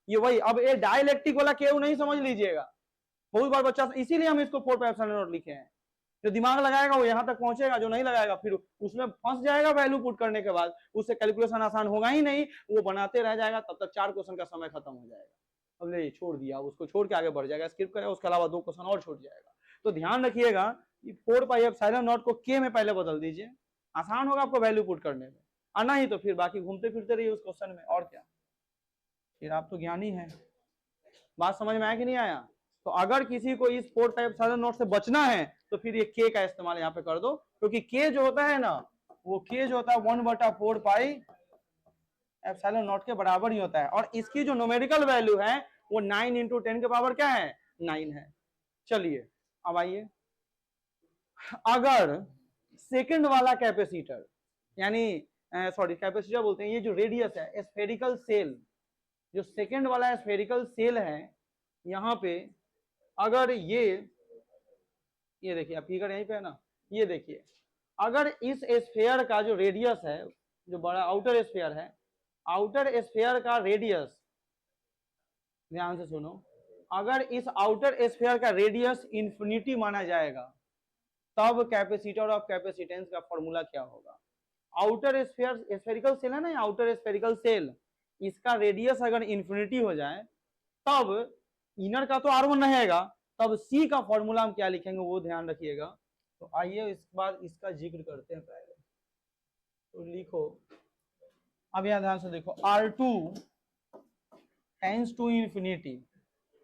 ये वही, अब ये डाइलेक्ट्रिक वाला के नहीं समझ लीजिएगा, बहुत बार बच्चा, इसीलिए हम इसको 4 पाई एप्सिलॉन नॉट लिखे हैं। जो दिमाग लगाएगा वो यहाँ तक पहुंचेगा, जो नहीं लगाएगा फिर उसमें फंस जाएगा, वैल्यू पुट करने के बाद उससे कैलकुलेशन आसान होगा ही नहीं, वो बनाते रह जाएगा, तब तक 4 क्वेश्चन का समय खत्म हो जाएगा। अब ले छोड़ दिया, उसको छोड़ के आगे बढ़ जाएगा, स्किप करेगा, उसके अलावा 2 क्वेश्चन और छूट जाएगा। तो ध्यान रखिएगा कि 4 पाई एप्सिलॉन नॉट को के में पहले बदल दीजिए, आसान होगा आपको वैल्यू पुट करने में, और नहीं तो फिर बाकी घूमते फिरते रहिए उस क्वेश्चन में, और क्या। फिर आप तो ज्ञानी हैं, बात समझ में आया कि नहीं आया। तो अगर किसी को इस 4 पाई एप्सिलॉन नॉट से बचना है तो फिर ये के का इस्तेमाल यहाँ पे कर दो, क्योंकि के जो होता है ना, वो के जो होता है 1/4 पाई एप्सिलॉन नॉट के बराबर ही होता है, और इसकी जो न्यूमेरिकल वैल्यू है वो 9 × 10 के पावर क्या है 9 है। चलिए अब आइए, अगर सेकंड वाला कैपेसिटर, यानी सॉरी कैपेसिटर बोलते हैं, ये जो रेडियस है स्फेरिकल सेल, जो सेकंड वाला स्फेरिकल सेल है, यहाँ पे अगर ये देखिए आप फिगर यहीं पे है ना, ये देखिए अगर इस स्फीयर का जो रेडियस है, जो बड़ा आउटर स्फीयर है, आउटर स्फीयर का रेडियस, ध्यान से सुनो, अगर इस आउटर स्फीयर का रेडियस इंफिनिटी माना जाएगा तब कैपेसिटर ऑफ कैपेसिटेंस का फॉर्मूला क्या होगा। आउटर स्फीयर स्फेरिकल सेल है ना, आउटर स्फेरिकल सेल, इसका रेडियस अगर इंफिनिटी हो जाए तब इनर का तो R1 रहेगा, तब C का फॉर्मूला हम क्या लिखेंगे वो ध्यान रखिएगा। तो आइए इस बार इसका जिक्र करते हैं पहले, तो लिखो, अब यहां ध्यान से देखो, R2 टेंड्स टू इंफिनिटी,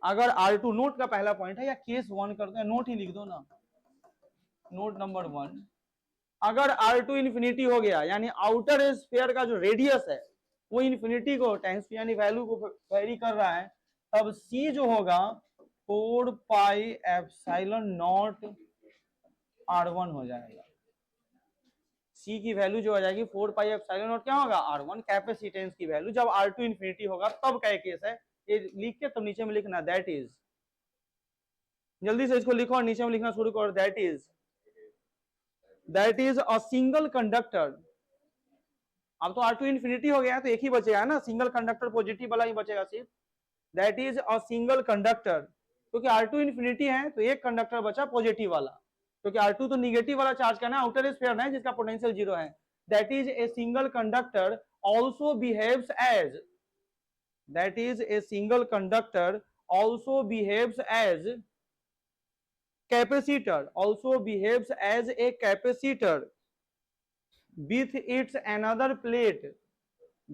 अगर R2 नोट का पहला पॉइंट है, या केस 1 करते हैं, नोट ही लिख दो ना, नोट नंबर 1, अगर R2 इंफिनिटी हो गया, यानी आउटर स्फीयर का जो रेडियस है वो इंफिनिटी को टेंस यानी वैल्यू को वेरी कर रहा है, तब C जो होगा 4 पाई एप्सिलॉन नॉट R1 हो जाएगा। सी की वैल्यू जो आ जाएगी 4 पाई एप्सिलॉन नॉट क्या होगा R1 कैपेसिटेंस की वैल्यू, जब R2 इंफिनिटी होगा तब का केस है ये, लिख के तब नीचे में लिखना दैट इज, जल्दी से इसको लिखो और नीचे में लिखना शुरू करो, that is a single conductor. अब तो R2 इंफिनिटी हो गया है तो एक ही बचेगा ना, सिंगल कंडक्टर पॉजिटिव वाला ही बचेगा सिर्फ, that is a single conductor, क्योंकि R2 इंफिनिटी है तो एक कंडक्टर बचा पॉजिटिव वाला, क्योंकि R2 तो निगेटिव वाला चार्ज का ना, आउटर स्फीयर ना जिसका पोटेंशियल 0 है। That is a single conductor also behaves as, that is a single conductor also behaves as capacitor, also behaves as a capacitor with its another plate,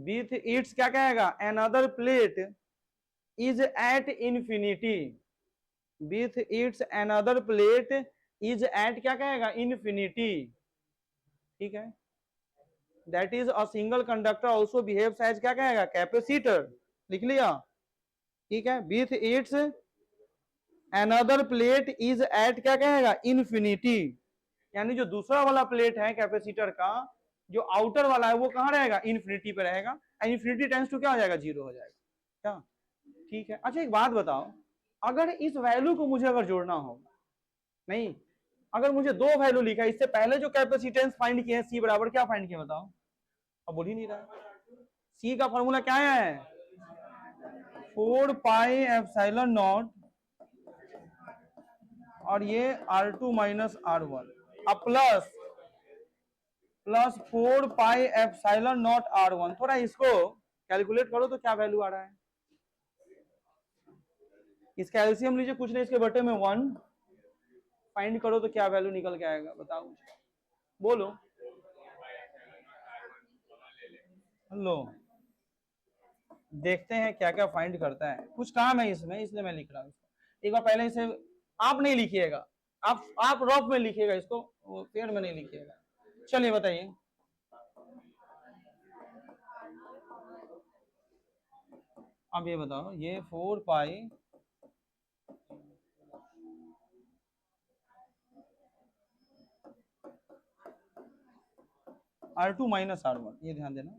with its क्या कहेगा another plate is at infinity, with its another plate is at क्या कहेगा infinity, ठीक है। that is a single conductor also behaves as क्या कहेगा capacitor, लिख लिया, ठीक है। with its another plate is at क्या कहेगा infinity, यानी जो दूसरा वाला प्लेट है कैपेसिटर का, जो आउटर वाला है वो कहां रहेगा इन्फिनिटी पे रहेगा, इन्फिनिटी टेंड्स टू क्या हो जाएगा 0 हो जाएगा क्या, ठीक है। अच्छा एक बात बताओ, अगर इस वैल्यू को मुझे अगर जोड़ना हो, नहीं अगर मुझे दो वैल्यू लिखा है, इससे पहले जो कैपेसिटेंस फाइंड किए हैं सी बराबर क्या फाइंड किए बताओ, अब बोल ही नहीं रहा। सी का फॉर्मूला क्या है 4 पाई एप्सिलॉन नॉट और ये R2 माइनस R1 अब plus 4 pi epsilon not R1, थोड़ा इसको कैलकुलेट करो तो क्या वैल्यू आ रहा है, इसका एलसीएम लीजिए, कुछ नहीं इसके बटे में 1 फाइंड करो तो क्या वैल्यू निकल के आएगा बताओ मुझे, बोलो। लो देखते हैं क्या क्या फाइंड करता है, कुछ काम है इसमें इसलिए मैं लिख रहा हूँ, एक बार पहले इसे आप नहीं लिखिएगा, आप रफ में लिखिएगा इसको, पेड़ में नहीं लिखिएगा। चलिए बताइए, अब ये बताओ, ये 4 पाई R2 माइनस R1, ये ध्यान देना,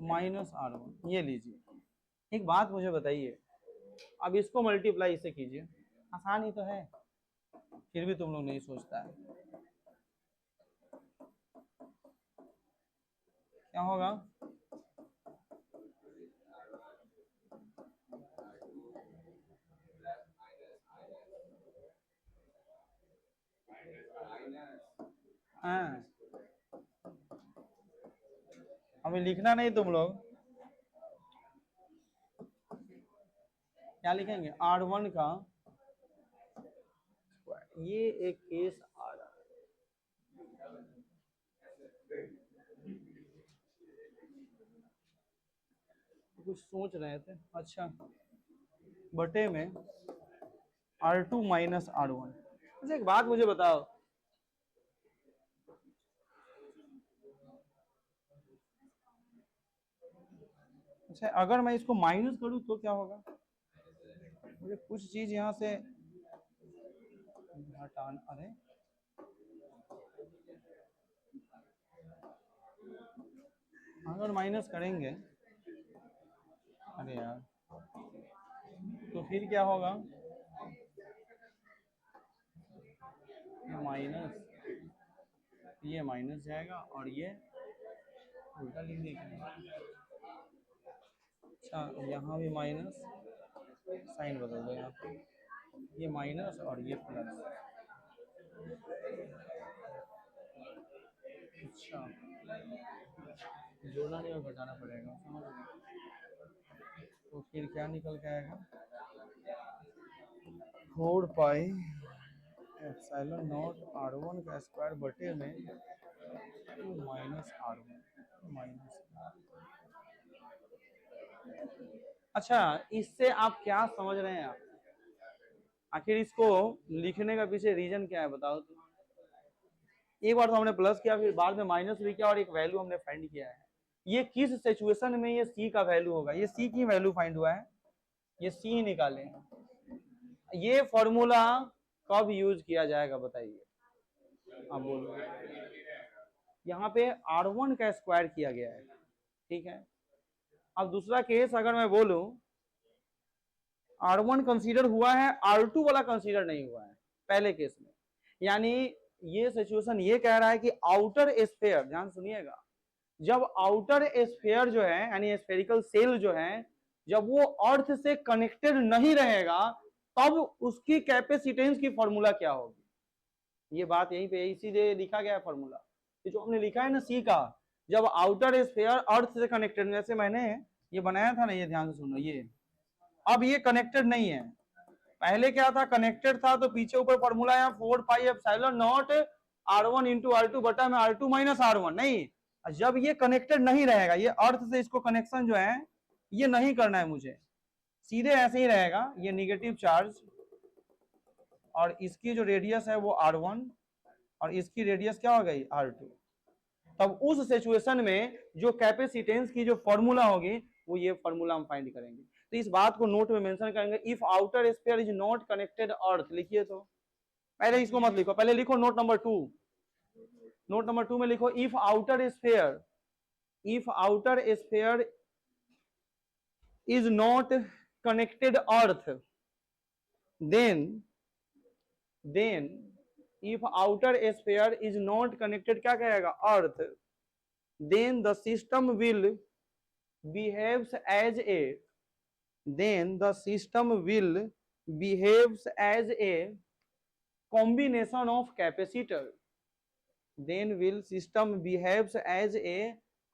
माइनस R1 ये लीजिए। एक बात मुझे बताइए, अब इसको मल्टीप्लाई इससे कीजिए, आसान ही तो है, फिर भी तुम लोग नहीं सोचता है, क्या होगा हाँ, हमें लिखना नहीं, तुम लोग क्या लिखेंगे R1 का, ये एक केस आ रहा है, कुछ सोच रहे थे, अच्छा बटे में R2 माइनस R1। अच्छा एक बात मुझे बताओ, अच्छा अगर मैं इसको माइनस करूं तो क्या होगा, मुझे कुछ चीज यहाँ से हटाना, अरे अगर माइनस करेंगे, अरे यार तो फिर क्या होगा, ये माइनस जाएगा और ये उल्टा लिख देंगे, अच्छा यहाँ भी माइनस, साइन बदल दो यहाँ पे, ये माइनस और ये प्लस, अच्छा जोड़ना नहीं और घटाना पड़ेगा, समझ गए, तो फिर क्या निकल के आएगा 4 पाई एप्सिलॉन नॉट R1 का स्क्वायर बटे में 2 माइनस R1 माइनस। अच्छा इससे आप क्या समझ रहे हैं, आप आखिर इसको लिखने का पीछे रीजन क्या है बताओ तो, एक बार तो हमने प्लस किया, फिर बाद में माइनस भी किया और एक वैल्यू हमने फाइंड किया है, ये किस सिचुएशन में ये सी का वैल्यू होगा, ये सी की वैल्यू फाइंड हुआ है, ये सी निकाले, ये फॉर्मूला कब यूज किया जाएगा बताइए, आप बोलो। यहाँ पे R1 का स्क्वायर किया गया है, ठीक है। अब दूसरा केस अगर मैं बोलूं, R1 कंसीडर हुआ है, R2 वाला कंसीडर नहीं हुआ है पहले केस में। यानी ये सिचुएशन ये कह रहा है कि आउटर स्फीयर, ध्यान सुनिएगा, जब आउटर स्फीयर जो है यानी स्फेरिकल सेल जो है, जब वो अर्थ से कनेक्टेड नहीं रहेगा तब उसकी कैपेसिटेंस की फॉर्मूला क्या होगी। ये बात यहीं पे इसीलिए लिखा गया है फॉर्मूला, जो हमने लिखा है ना सी का, जब आउटर स्फीयर अर्थ से कनेक्टेड, जैसे मैंने ये बनाया था ना, ये ध्यान से सुनो, ये अब ये कनेक्टेड नहीं है। पहले क्या था, कनेक्टेड था, तो पीछे ऊपर फॉर्मूला है 4 pi epsilon not R1 into R2 बटा में R2 माइनस R1। नहीं, जब ये कनेक्टेड नहीं रहेगा, ये अर्थ से इसको कनेक्शन जो है ये नहीं करना है मुझे, सीधे ऐसे ही रहेगा, ये निगेटिव चार्ज और इसकी जो रेडियस है वो R1 और इसकी रेडियस क्या हो गई R2। तब उस सिचुएशन में जो कैपेसिटेंस की जो फॉर्मूला होगी वो ये फॉर्मूला हम फाइंड करेंगे। तो इस बात को नोट में मेंशन करेंगे, if outer sphere is not connected earth, लिखिए। तो पहले इसको मत लिखो, पहले लिखो नोट नंबर 2। नोट नंबर 2 में लिखो if outer sphere is not connected earth, then if outer sphere is not connected, क्या कहेगा, अर्थ, then the system will behaves as a combination of capacitor, then will system behaves as a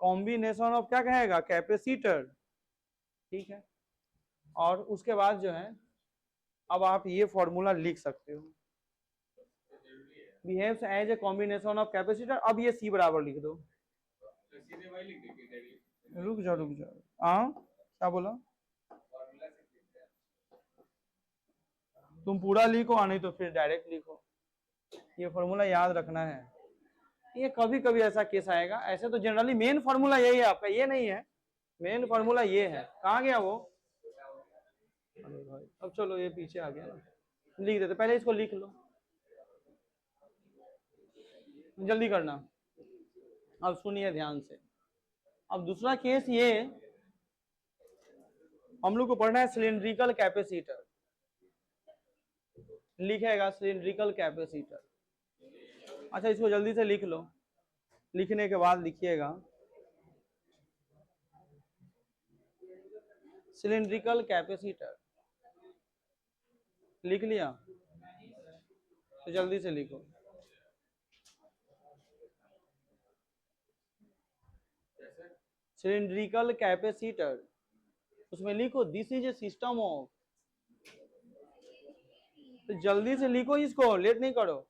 combination of क्या कहेगा, capacitor, ठीक है। और उसके बाद जो है अब आप ये फॉर्मूला लिख सकते हो, behaves as a combination of capacitor. अब ये सी बराबर लिख दो, रुक जाओ, हाँ क्या बोला, तुम पूरा लिखो, नहीं तो फिर डायरेक्ट लिखो, ये फॉर्मूला याद रखना है। ये कभी कभी ऐसा केस आएगा, ऐसे तो जनरली मेन फॉर्मूला यही है आपका, ये नहीं है, मेन फॉर्मूला ये है। कहाँ गया वो, अरे भाई अब चलो ये पीछे आ गया ना, लिख देते, पहले इसको लिख लो, जल्दी करना। अब सुनिए ध्यान से, अब दूसरा केस ये हम लोग को पढ़ना है, सिलिंड्रिकल कैपेसिटर, लिखेगा सिलिंड्रिकल कैपेसिटर। अच्छा इसको जल्दी से लिख लो, लिखने के बाद लिखिएगा सिलिंड्रिकल कैपेसिटर, लिख लिया तो जल्दी से लिखो। सिलिंड्रिकल कैपेसिटर, उसमें लिखो this is a system of, तो जल्दी से लिखो इसको, लेट नहीं करो।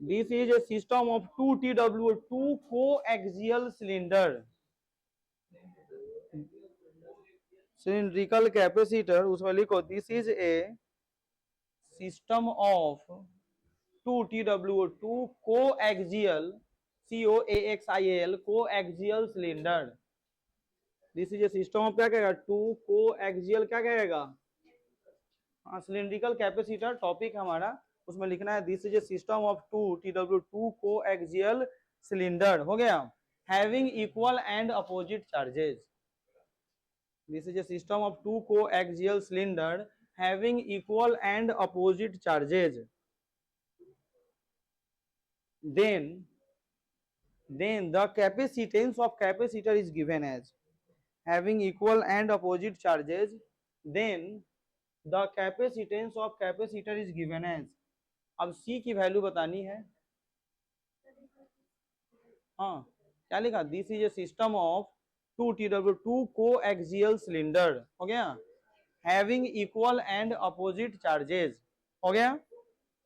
This is a system of 2 TW, 2 coaxial cylinder, cylindrical capacitor, उसमें लिखो this is a system of 2 TW, 2 coaxial, COAXIAL, coaxial cylinder. This is a system of क्या कहेगा, 2 कोएक्सियल क्या कहेगा, हाँ सिलिंड्रिकल कैपेसिटर टॉपिक हमारा, उसमें लिखना है this is a system of 2 TW, 2 coaxial cylinder, हो गया, having equal and opposite charges. This is a system of 2 coaxial cylinder having equal and opposite charges. Then the capacitance of capacitor is given as having equal and opposite charges. Then the capacitance of capacitor is given as, अब C की value बतानी है, हाँ क्या लिखा, this is a system of 2 TW, 2 coaxial cylinder, हो गया, having equal and opposite charges, हो गया।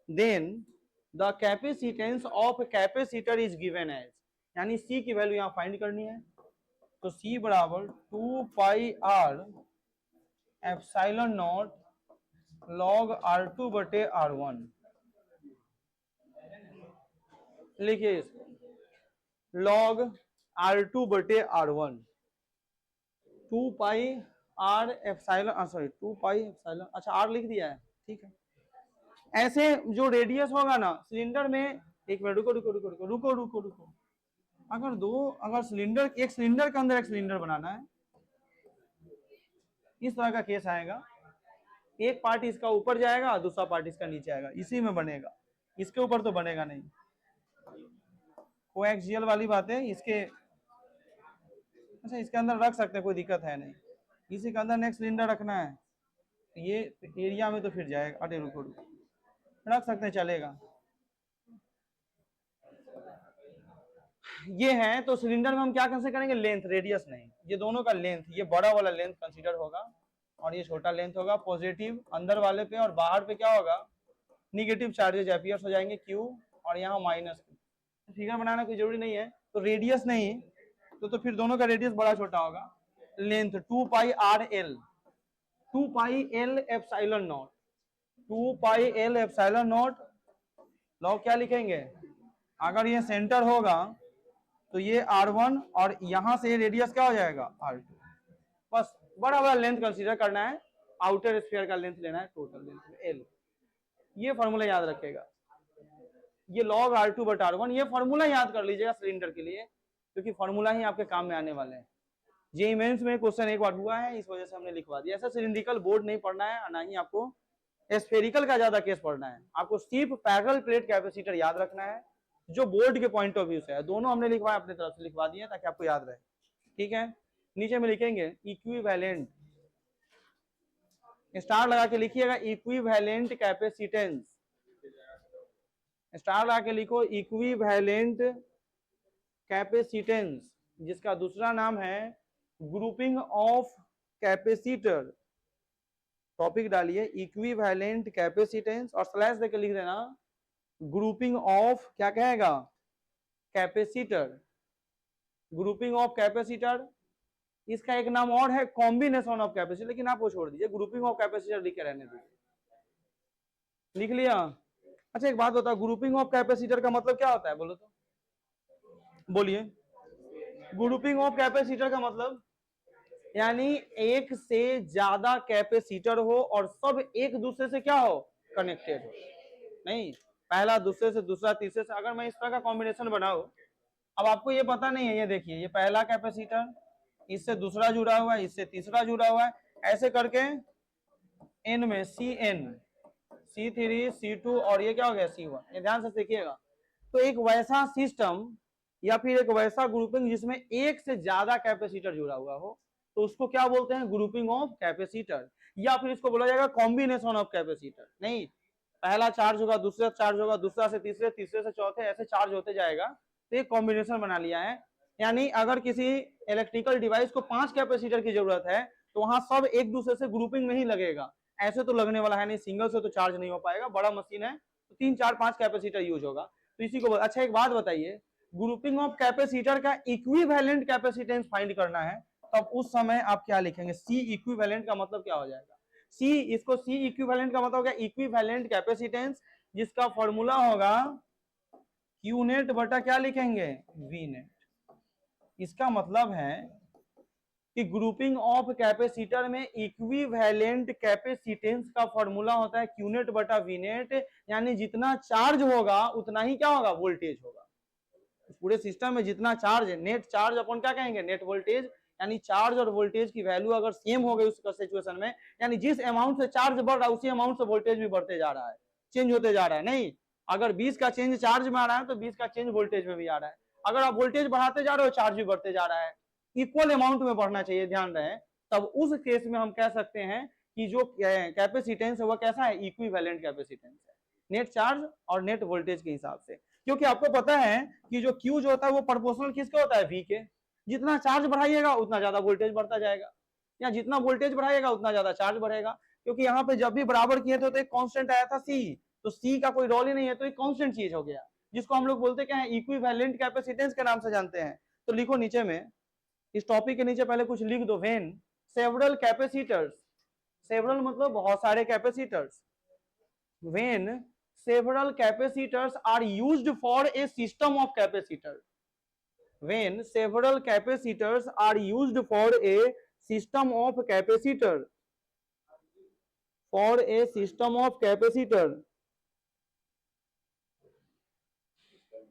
Then the capacitance of capacitor is given as, यानी सी की वैल्यू यहां फाइंड करनी है, तो सी बराबर 2 pi R epsilon not log R2 बटे R1, लिखिए इसको, लॉग R2 बटे R1, 2 pi R epsilon, sorry 2 pi epsilon, अच्छा आर लिख दिया है, ठीक है, ऐसे जो रेडियस होगा ना सिलेंडर में, एक मिनट रुको रुको रुको रुको रुको रुको रुको, अगर सिलेंडर, एक सिलेंडर के अंदर एक सिलेंडर बनाना है, इस तरह का केस आएगा, एक पार्ट इसका ऊपर जाएगा, दूसरा पार्ट इसका नीचे आएगा, इसी में बनेगा, इसके ऊपर तो बनेगा नहीं। कोएक्सियल वाली बात है इसके, अच्छा इसके अंदर रख सकते हैं, कोई दिक्कत है नहीं, इसी के अंदर नेक्स्ट सिलेंडर रखना है, ये एरिया में तो फिर जाएगा, अरे रुको रुको, रख सकते हैं चलेगा। ये है तो सिलेंडर में हम क्या कंसीडर करेंगे, लेंथ, रेडियस नहीं, ये दोनों का लेंथ, ये बड़ा वाला लेंथ कंसीडर होगा और ये छोटा लेंथ होगा। पॉजिटिव अंदर वाले पे और बाहर पे क्या होगा, निगेटिव चार्जेस एपियर्स हो जाएंगे Q, और यहाँ माइनस। फिगर बनाना कोई जरूरी नहीं है, तो रेडियस नहीं तो फिर दोनों का रेडियस बड़ा छोटा होगा। Length 2 pi R L, 2 pi L epsilon not, 2 pi L epsilon not. Log क्या लिखेंगे, अगर ये सेंटर होगा तो ये R1 और यहां से रेडियस क्या हो जाएगा R2। बस बड़ा बड़ा लेंथ कंसीडर करना है, आउटर स्फीयर का लेंथ लेना है, टोटल लेंथ L। ये फॉर्मूला याद रखेगा, ये log R2 बटा R1, ये फॉर्मूला याद कर लीजिएगा सिलेंडर के लिए, क्योंकि फॉर्मूला ही आपके काम में आने वाले हैं। जेईई मेंस में क्वेश्चन एक बार हुआ है, इस वजह से हमने लिखवा दिया। ऐसा सिलिंड्रिकल बोर्ड नहीं पढ़ना है और ना ही आपको स्फेरिकल का ज्यादा केस पढ़ना है, आपको सिर्फ पैरेलल प्लेट कैपेसिटर याद रखना है, जो बोर्ड के पॉइंट ऑफ व्यू से है। दोनों हमने लिखवाया, अपनी तरफ से लिखवा दिए ताकि आपको याद रहे, ठीक है। नीचे में लिखेंगे इक्विवेलेंट, स्टार लगा के लिखिएगा, इक्विवेलेंट कैपेसिटेंस, स्टार लगा के लिखो, इक्विवेलेंट कैपेसिटेंस, जिसका दूसरा नाम है ग्रुपिंग ऑफ कैपेसिटर। टॉपिक डालिए इक्विवेलेंट कैपेसिटेंस और स्लैश देकर लिख देना ग्रुपिंग ऑफ, क्या कहेगा, कैपेसिटर, ग्रुपिंग ऑफ कैपेसिटर। इसका एक नाम और है कॉम्बिनेशन ऑफ कैपेसिटर, लेकिन आप वो छोड़ दीजिए, ग्रुपिंग ऑफ कैपेसिटर लिख के रहने दीजिए। लिख लिया। अच्छा एक बात बताओ, ग्रुपिंग ऑफ कैपेसिटर का मतलब क्या होता है, बोलो तो, बोलिए। ग्रुपिंग ऑफ कैपेसिटर का मतलब यानी एक से ज्यादा कैपेसिटर हो और सब एक दूसरे से क्या हो, कनेक्टेड हो। नहीं, पहला दूसरे से, दूसरा तीसरे से। अगर मैं इस तरह का कॉम्बिनेशन बनाऊं, अब आपको ये पता नहीं है, ये देखिए, ये पहला कैपेसिटर, इससे दूसरा जुड़ा हुआ है, इससे तीसरा जुड़ा हुआ है, ऐसे करके एन में Cn, C3, C2 और ये क्या हो गया C1। ये ध्यान से देखिएगा। तो एक वैसा सिस्टम या फिर एक वैसा ग्रुपिंग जिसमें एक से ज्यादा कैपेसिटर जुड़ा हुआ हो, तो उसको क्या बोलते हैं, ग्रुपिंग ऑफ कैपेसिटर, या फिर इसको बोला जाएगा कॉम्बिनेशन ऑफ कैपेसिटर। नहीं, पहला चार्ज होगा, दूसरा चार्ज होगा, दूसरा से तीसरे, तीसरे से चौथे, ऐसे चार्ज होते जाएगा, तो एक कॉम्बिनेशन बना लिया है। यानी अगर किसी इलेक्ट्रिकल डिवाइस को 5 कैपेसिटर की जरूरत है, तो वहां सब एक दूसरे से ग्रुपिंग में ही लगेगा, ऐसे तो लगने वाला है नहीं, सिंगल से तो चार्ज नहीं हो पाएगा, बड़ा मशीन है तो 3, 4, 5 कैपेसिटर यूज होगा, तो इसी को। अच्छा एक बात बताइए, ग्रुपिंग ऑफ कैपेसिटर का इक्विवेलेंट कैपेसिटेंस फाइंड करना है, तब उस समय आप क्या लिखेंगे, सी इक्विवेलेंट का मतलब क्या हो जाएगा, सी, इसको सी इक्विवेलेंट का मतलब हो गया इक्विवेलेंट कैपेसिटेंस, जिसका फॉर्मूला होगा Q नेट बटा क्या लिखेंगे, V नेट। इसका मतलब है कि ग्रुपिंग ऑफ कैपेसिटर में इक्विवेलेंट कैपेसिटेंस का फॉर्मूला होता है Q नेट बटा V नेट, यानी जितना चार्ज होगा उतना ही क्या होगा, वोल्टेज होगा। पूरे सिस्टम में जितना चार्ज है, नेट चार्ज अपन क्या कहेंगे, नेट वोल्टेज, यानी चार्ज और वोल्टेज की वैल्यू अगर सेम हो गई उस सिचुएशन में, यानी जिस अमाउंट से चार्ज बढ़ रहा है उसी अमाउंट से वोल्टेज भी बढ़ते जा रहा है, चेंज होते जा रहा है। नहीं, अगर 20 का चेंज चार्ज में आ रहा है तो 20 का चेंज वोल्टेज में भी आ रहा है। अगर आप वोल्टेज बढ़ाते जा रहे हो, चार्ज भी बढ़ते जा रहा है, इक्वल अमाउंट में बढ़ना चाहिए, ध्यान रहे। तब उस केस में हम कह सकते हैं कि जो कैपेसिटेंस है वह कैसा है, इक्विवेलेंट कैपेसिटेंस है, नेट चार्ज और नेट वोल्टेज के हिसाब से। क्योंकि आपको पता है कि जो Q जो होता है वो प्रोपोर्शनल किसके होता है, V के। जितना चार्ज बढ़ाइएगा उतना ज्यादा वोल्टेज बढ़ता जाएगा, या जितना वोल्टेज बढ़ाइएगा उतना ज्यादा चार्ज बढ़ेगा। क्योंकि यहाँ पे जब भी बराबर किए थे तो एक कांस्टेंट आया था C, तो C का कोई रोल ही नहीं है, तो एक कांस्टेंट चीज हो गया, जिसको हम लोग बोलते क्या है, इक्विवेलेंट कैपेसिटेंस के नाम से जानते हैं। तो लिखो नीचे में, इस टॉपिक के नीचे पहले कुछ लिख दो, व्हेन सेवरल कैपेसिटर्स, सेवरल मतलब बहुत सारे capacitors, when several capacitors are used for a system of capacitor, when several capacitors are used for a system of capacitor, for a system of capacitor,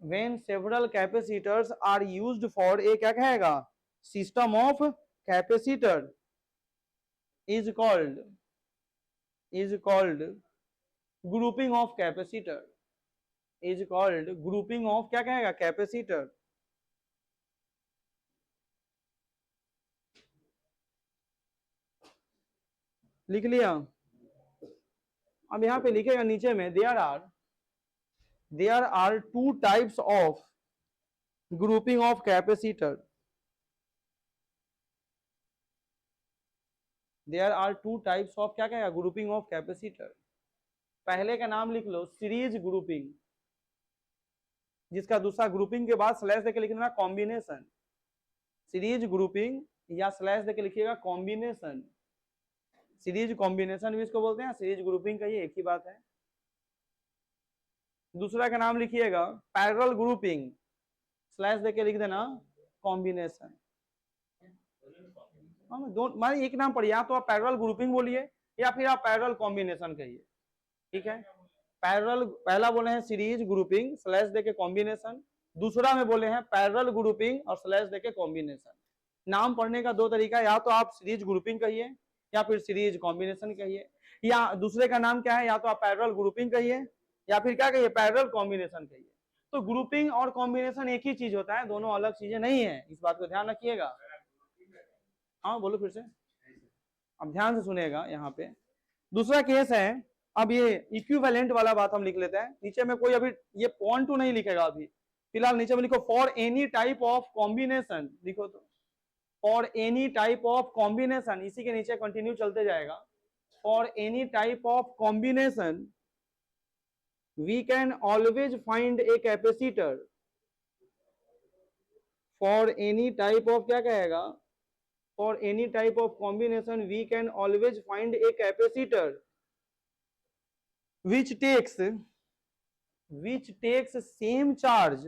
when several capacitors are used for a क्या कहेगा system of capacitor is called grouping of capacitor is called grouping of क्या कहेगा capacitor. लिख लिया। अब यहां पे लिखेगा नीचे में there are two types of grouping of capacitor. There are two types of क्या कहेगा ग्रुपिंग ऑफ कैपेसिटर। पहले का नाम लिख लो सीरीज ग्रुपिंग, जिसका दूसरा ग्रुपिंग के बाद स्लैश देके लिखना कॉम्बिनेशन। सीरीज ग्रुपिंग या स्लैश देके लिखिएगा कॉम्बिनेशन। सीरीज कॉम्बिनेशन भी इसको बोलते हैं, सीरीज ग्रुपिंग का ये एक ही बात है। दूसरा का नाम लिखिएगा पैरेलल ग्रुपिंग, स्लैश देके लिख देना कॉम्बिनेशन। माने एक नाम पढ़िए, या तो आप पैरेलल ग्रुपिंग बोलिए या फिर आप पैरेलल कॉम्बिनेशन कहिए, ठीक है। पैरेलल पहला बोले हैं सीरीज ग्रुपिंग स्लैश देके कॉम्बिनेशन, दूसरा में बोले हैं पैरेलल ग्रुपिंग और स्लैश देके कॉम्बिनेशन। नाम पढ़ने का दो तरीका, या तो आप सीरीज ग्रुपिंग कहिए या फिर सीरीज कॉम्बिनेशन कहिए, या दूसरे का नाम क्या है, या तो आप पैरेलल ग्रुपिंग कहिए या फिर क्या कहिए पैरेलल कॉम्बिनेशन कहिए। तो ग्रुपिंग और कॉम्बिनेशन एक ही चीज होता है, दोनों अलग चीजें नहीं है, इस बात को ध्यान रखिएगा। हाँ बोलो फिर से, अब ध्यान से सुनेगा। यहाँ पे दूसरा केस है, अब ये इक्विवेलेंट वाला बात हम लिख लेते हैं। नीचे में कोई अभी ये पॉइंट टू नहीं लिखेगा, अभी फिलहाल नीचे में लिखो for any type of combination, लिखो तो for any type of combination, इसी के नीचे कंटिन्यू चलते जाएगा। For any type of combination we can always find a capacitor. For any type of क्या कहेगा, for any type of combination we can always find a capacitor which takes same charge,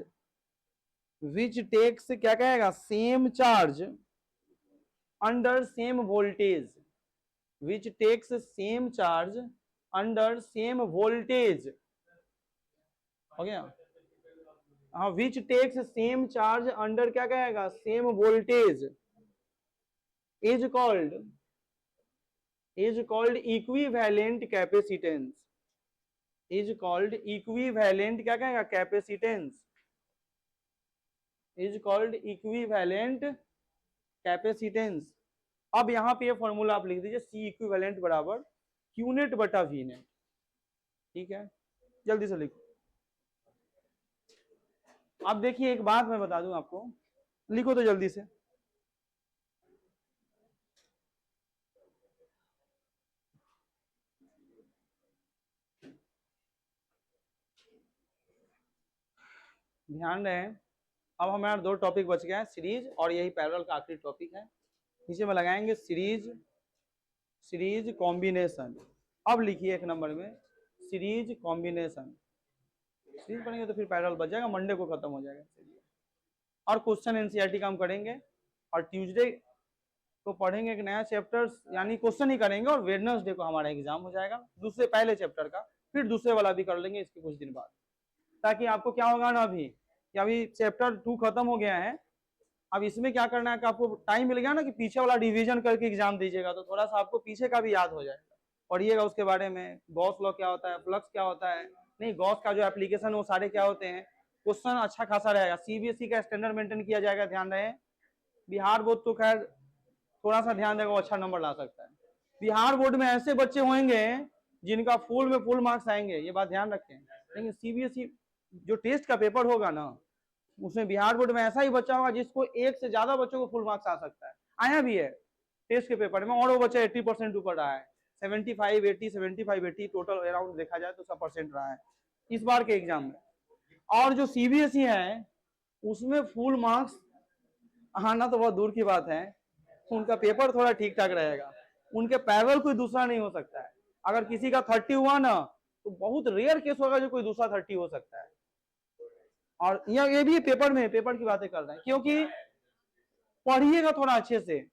which takes क्या कहेगा same charge under same voltage, which takes same charge under same voltage, हो गया। हाँ, which takes same charge under क्या कहेगा same voltage is called equivalent capacitance, is called equivalent क्या कहेगा capacitance, is called equivalent capacitance. अब यहाँ पे ये फॉर्मूला आप लिख दीजिए, C इक्विवेलेंट बराबर Q नेट बटा V नेट, ठीक है। जल्दी से लिखो। अब देखिए एक बात मैं बता दूं आपको, लिखो तो जल्दी से। ध्यान रहे, अब हमारा दो टॉपिक बच गया है, सीरीज और यही पैरेलल का आखिरी टॉपिक है। नीचे में लगाएंगे सीरीज कॉम्बिनेशन। अब लिखिए एक नंबर में सीरीज कॉम्बिनेशन। सीरीज पढ़ेंगे तो फिर पैरेलल बच जाएगा, मंडे को खत्म हो जाएगा। और क्वेश्चन एनसीईआरटी का हम करेंगे, और ट्यूसडे को पढ़ेंगे एक नया चैप्टर, यानी क्वेश्चन ही करेंगे, और वेडनेसडे को हमारा एग्जाम हो जाएगा दूसरे पहले चैप्टर का, फिर दूसरे वाला भी कर लेंगे इसके कुछ दिन बाद, ताकि आपको क्या होगा ना, अभी चैप्टर 2 खत्म हो गया है। अब इसमें क्या करना है कि आपको टाइम मिल गया ना कि पीछे वाला डिवीजन करके एग्जाम दीजिएगा, तो थोड़ा सा आपको पीछे का भी याद हो जाएगा। पढ़िएगा उसके बारे में, गॉस लॉ क्या होता है, फ्लक्स क्या होता है, नहीं गॉस का जो एप्लीकेशन वो सारे क्या होते हैं। क्वेश्चन अच्छा खासा रहेगा, सीबीएसई का स्टैंडर्ड मेंटेन किया जाएगा, ध्यान रहे। बिहार बोर्ड तो खैर थोड़ा सा ध्यान देगा, वो अच्छा नंबर ला सकता है। बिहार बोर्ड में ऐसे बच्चे होंगे जिनका फुल में फुल मार्क्स आएंगे, ये बात ध्यान रखें। लेकिन सीबीएसई जो टेस्ट का पेपर होगा ना, उसमें बिहार बोर्ड में ऐसा ही बच्चा होगा जिसको एक से ज्यादा बच्चों को फुल मार्क्स आ सकता है, आया भी है टेस्ट के पेपर में, और वो बच्चा 80% ऊपर रहा है, 75-80 टोटल अराउंड देखा जाए तो 100% रहा है इस बार के एग्जाम में। और जो सीबीएसई है उसमें फुल मार्क्स आना तो बहुत दूर की बात है, उनका पेपर थोड़ा ठीक ठाक रहेगा, उनके पैरेलल कोई दूसरा नहीं हो सकता है। अगर किसी का 30 हुआ ना तो बहुत रेयर केस होगा जो कोई दूसरा 30 हो सकता है। और ये भी पेपर में, पेपर की बातें कर रहे हैं, क्योंकि पढ़िएगा थोड़ा अच्छे से,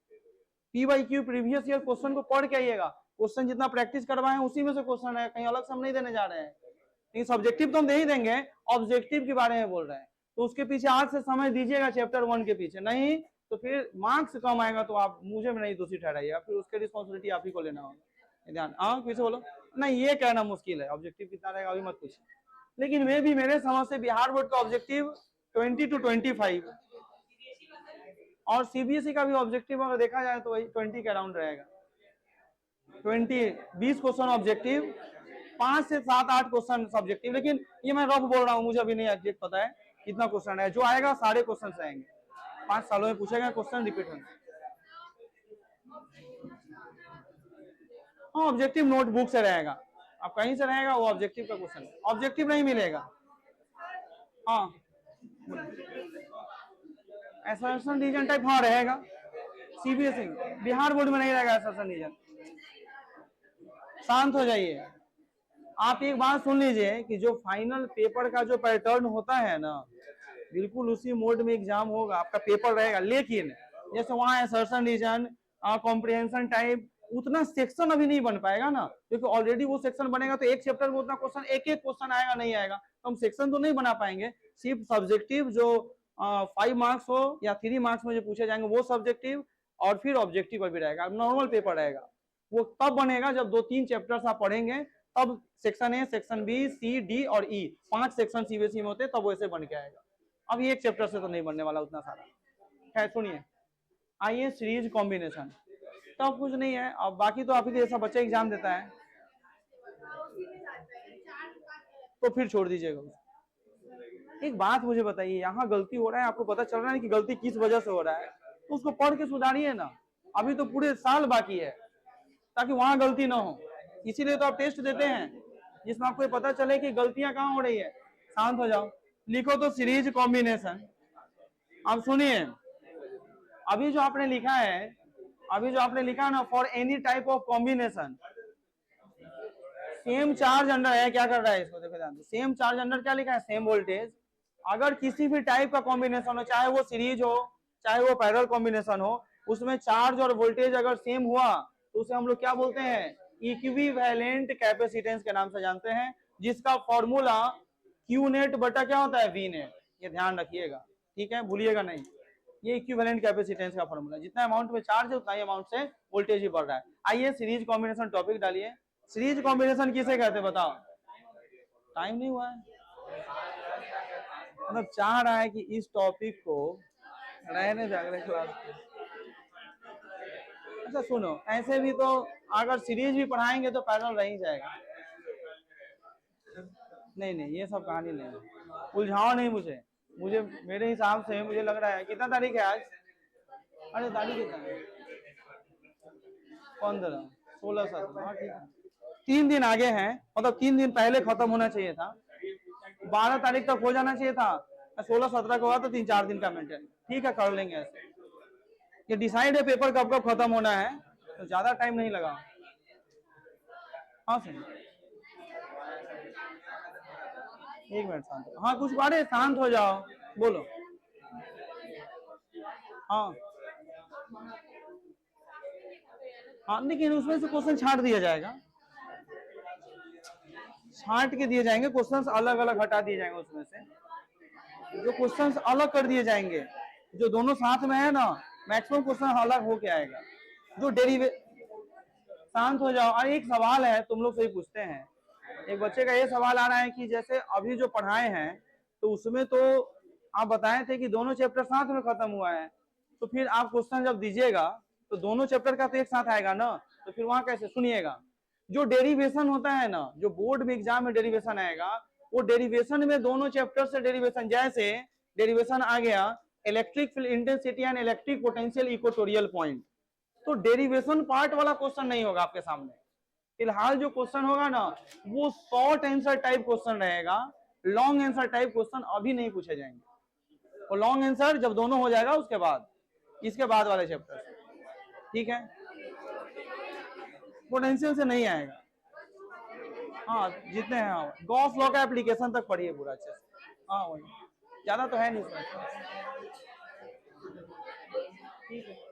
PYQ प्रीवियस ईयर क्वेश्चन को पढ़ के आइएगा। क्वेश्चन जितना प्रैक्टिस करवाए उसी में से क्वेश्चन है, कहीं अलग से हम नहीं देने जा रहे हैं। लेकिन सब्जेक्टिव तो हम दे ही देंगे, ऑब्जेक्टिव के बारे में बोल रहे हैं। तो उसके पीछे आज से समय दीजिएगा चैप्टर 1 के पीछे, नहीं तो फिर मार्क्स कम आएगा तो आप मुझे में नहीं दोषी ठहराइएगा, फिर उसके रिस्पॉन्सिबिलिटी आप ही को लेना होगा। ध्यान, हाँ किसे बोलो, नहीं ये कहना मुश्किल है ऑब्जेक्टिव कितना रहेगा अभी मत पूछिए, लेकिन वे भी मेरे समझ से बिहार बोर्ड का ऑब्जेक्टिव 20 to 25 और सीबीएसई का भी ऑब्जेक्टिव अगर देखा जाए तो वही 20 के अराउंड रहेगा। 20 क्वेश्चन ऑब्जेक्टिव, 5 से 7-8 क्वेश्चन सब्जेक्टिव, लेकिन ये मैं रफ बोल रहा हूँ, मुझे अभी नहीं एग्जैक्ट पता है कितना क्वेश्चन है, जो आएगा सारे क्वेश्चन रहेंगे, 5 सालों में पूछेगा क्वेश्चन रिपीट होंगे। हाँ ऑब्जेक्टिव नोटबुक से रहेगा, अब कहीं से रहेगा वो ऑब्जेक्टिव का क्वेश्चन, ऑब्जेक्टिव नहीं मिलेगा। हाँ एसर्शन रीजन टाइप हाँ रहेगा, सीबीएसई बिहार बोर्ड में नहीं रहेगा एसर्शन रीजन। शांत हो जाइए, आप एक बात सुन लीजिए कि जो फाइनल पेपर का जो पैटर्न होता है ना, बिल्कुल उसी मोड में एग्जाम होगा, आपका पेपर रहेगा, लेकिन जैसे वहां एसर्शन रीजन, कॉम्प्रिहेंशन टाइप, उतना सेक्शन अभी नहीं बन पाएगा ना, क्योंकि ऑलरेडी वो सेक्शन बनेगा तो एक चैप्टर में उतना क्वेश्चन, एक क्वेश्चन आएगा नहीं आएगा, तो हम सेक्शन तो नहीं बना पाएंगे। सिर्फ सब्जेक्टिव जो 5 मार्क्स हो या 3 मार्क्स में जो पूछे जाएंगे वो सब्जेक्टिव, और फिर ऑब्जेक्टिव अभी रहेगा, नॉर्मल पेपर रहेगा। वो तब बनेगा जब 2-3 चैप्टर्स आप पढ़ेंगे, तब section A, section B, C, D और ई, 5 सेक्शन सीबीएसई में होते हैं, तब वैसे बन के आएगा। अब एक चैप्टर से तो नहीं बनने वाला उतना सारा। खैर सुनिए, आइए सीरीज कॉम्बिनेशन, तब कुछ नहीं है, अब बाकी तो आप ही जैसा बच्चा एग्जाम देता है तो फिर छोड़ दीजिएगा। एक बात मुझे बताइए, यहाँ गलती हो रहा है, आपको पता चल रहा है कि गलती किस वजह से हो रहा है, तो उसको पढ़ के सुधारिए ना, अभी तो पूरे साल बाकी है, ताकि वहां गलती ना हो। इसीलिए तो आप टेस्ट देते हैं, जिसमें आपको पता चले कि गलतियां कहाँ हो रही है। शांत हो जाओ, लिखो तो सीरीज कॉम्बिनेशन। अब सुनिए, अभी जो आपने लिखा है, ना, for any type of combination, same charge under है, क्या कर रहा है इसको देखो ध्यान से, सेम चार्ज अंडर क्या लिखा है, सेम वोल्टेज। अगर किसी भी टाइप का कॉम्बिनेशन हो, चाहे वो सीरीज हो चाहे वो पैरेलल कॉम्बिनेशन हो, उसमें चार्ज और वोल्टेज अगर सेम हुआ तो उसे हम लोग क्या बोलते हैं, इक्विवेलेंट कैपेसिटेंस के नाम से जानते हैं, जिसका फॉर्मूला क्यू नेट बटा क्या होता है, वी नेट। ये ध्यान रखिएगा, ठीक है, भूलिएगा नहीं, ये इक्विवेलेंट कैपेसिटेंस का फॉर्मूला, जितना अमाउंट में चार्ज है उतना ही अमाउंट से वोल्टेज ही बढ़ रहा है। आइए सीरीज कॉम्बिनेशन टॉपिक डालिए। सीरीज कॉम्बिनेशन किसे कहते हैं बताओ, टाइम नहीं हुआ है, मतलब चाह रहा है कि इस टॉपिक को रहने दे अगले क्लास। अच्छा सुनो, ऐसे भी तो अगर सीरीज भी पढ़ाएंगे तो पैरेलल रह ही जाएगा। नहीं नहीं ये सब कहानी नहीं, उलझाओ नहीं मुझे, मेरे हिसाब से मुझे लग रहा है, कितना तारीख है आज, अरे तारीख कितना है, 15, 16, 17, हाँ ठीक है, 3 दिन आगे हैं, मतलब 3 दिन पहले खत्म होना चाहिए था, 12 तारीख तक हो जाना चाहिए था, 16-17 को हुआ तो 3-4 दिन का मेंटेन, ठीक है कर लेंगे ऐसे। ये डिसाइड है पेपर कब कब खत्म होना है, तो ज्यादा टाइम नहीं लगा। हाँ सर एक मिनट शांत, हाँ कुछ बारे शांत हो जाओ, बोलो। हाँ हाँ लेकिन उसमें से क्वेश्चन छांट दिया जाएगा, छांट के दिए जाएंगे क्वेश्चंस, अलग अलग हटा दिए जाएंगे, उसमें से जो क्वेश्चंस अलग कर दिए जाएंगे, जो दोनों साथ में है ना, मैक्सिमम क्वेश्चन अलग होके आएगा, जो डेरिवे। शांत हो जाओ, और एक सवाल है तुम लोग से ही पूछते हैं, एक बच्चे का ये सवाल आ रहा है कि जैसे अभी जो पढ़ाए हैं तो उसमें तो आप बताए थे कि दोनों चैप्टर साथ में खत्म हुआ है, तो फिर आप क्वेश्चन जब दीजिएगा तो दोनों चैप्टर का तो एक साथ आएगा ना, तो फिर वहां कैसे, सुनिएगा, जो डेरिवेशन होता है ना, जो बोर्ड में एग्जाम में डेरिवेशन आएगा, वो डेरिवेशन में दोनों चैप्टर से डेरिवेशन, जैसे डेरिवेशन आ गया electric field intensity and electric potential equatorial point, तो डेरिवेशन पार्ट वाला क्वेश्चन नहीं होगा आपके सामने। फिलहाल जो क्वेश्चन होगा ना वो शॉर्ट आंसर टाइप क्वेश्चन रहेगा, लॉन्ग आंसर टाइप क्वेश्चन अभी नहीं पूछे जाएंगे, और लॉन्ग आंसर जब दोनों हो जाएगा उसके बाद, इसके बाद वाले चैप्टर, ठीक है, पोटेंशियल से नहीं आएगा। हाँ जितने हैं, हाँ गॉस लॉ का एप्लीकेशन तक पढ़िए पूरा अच्छे से, हाँ वही, ज्यादा तो है नहीं इसमें, ठीक है।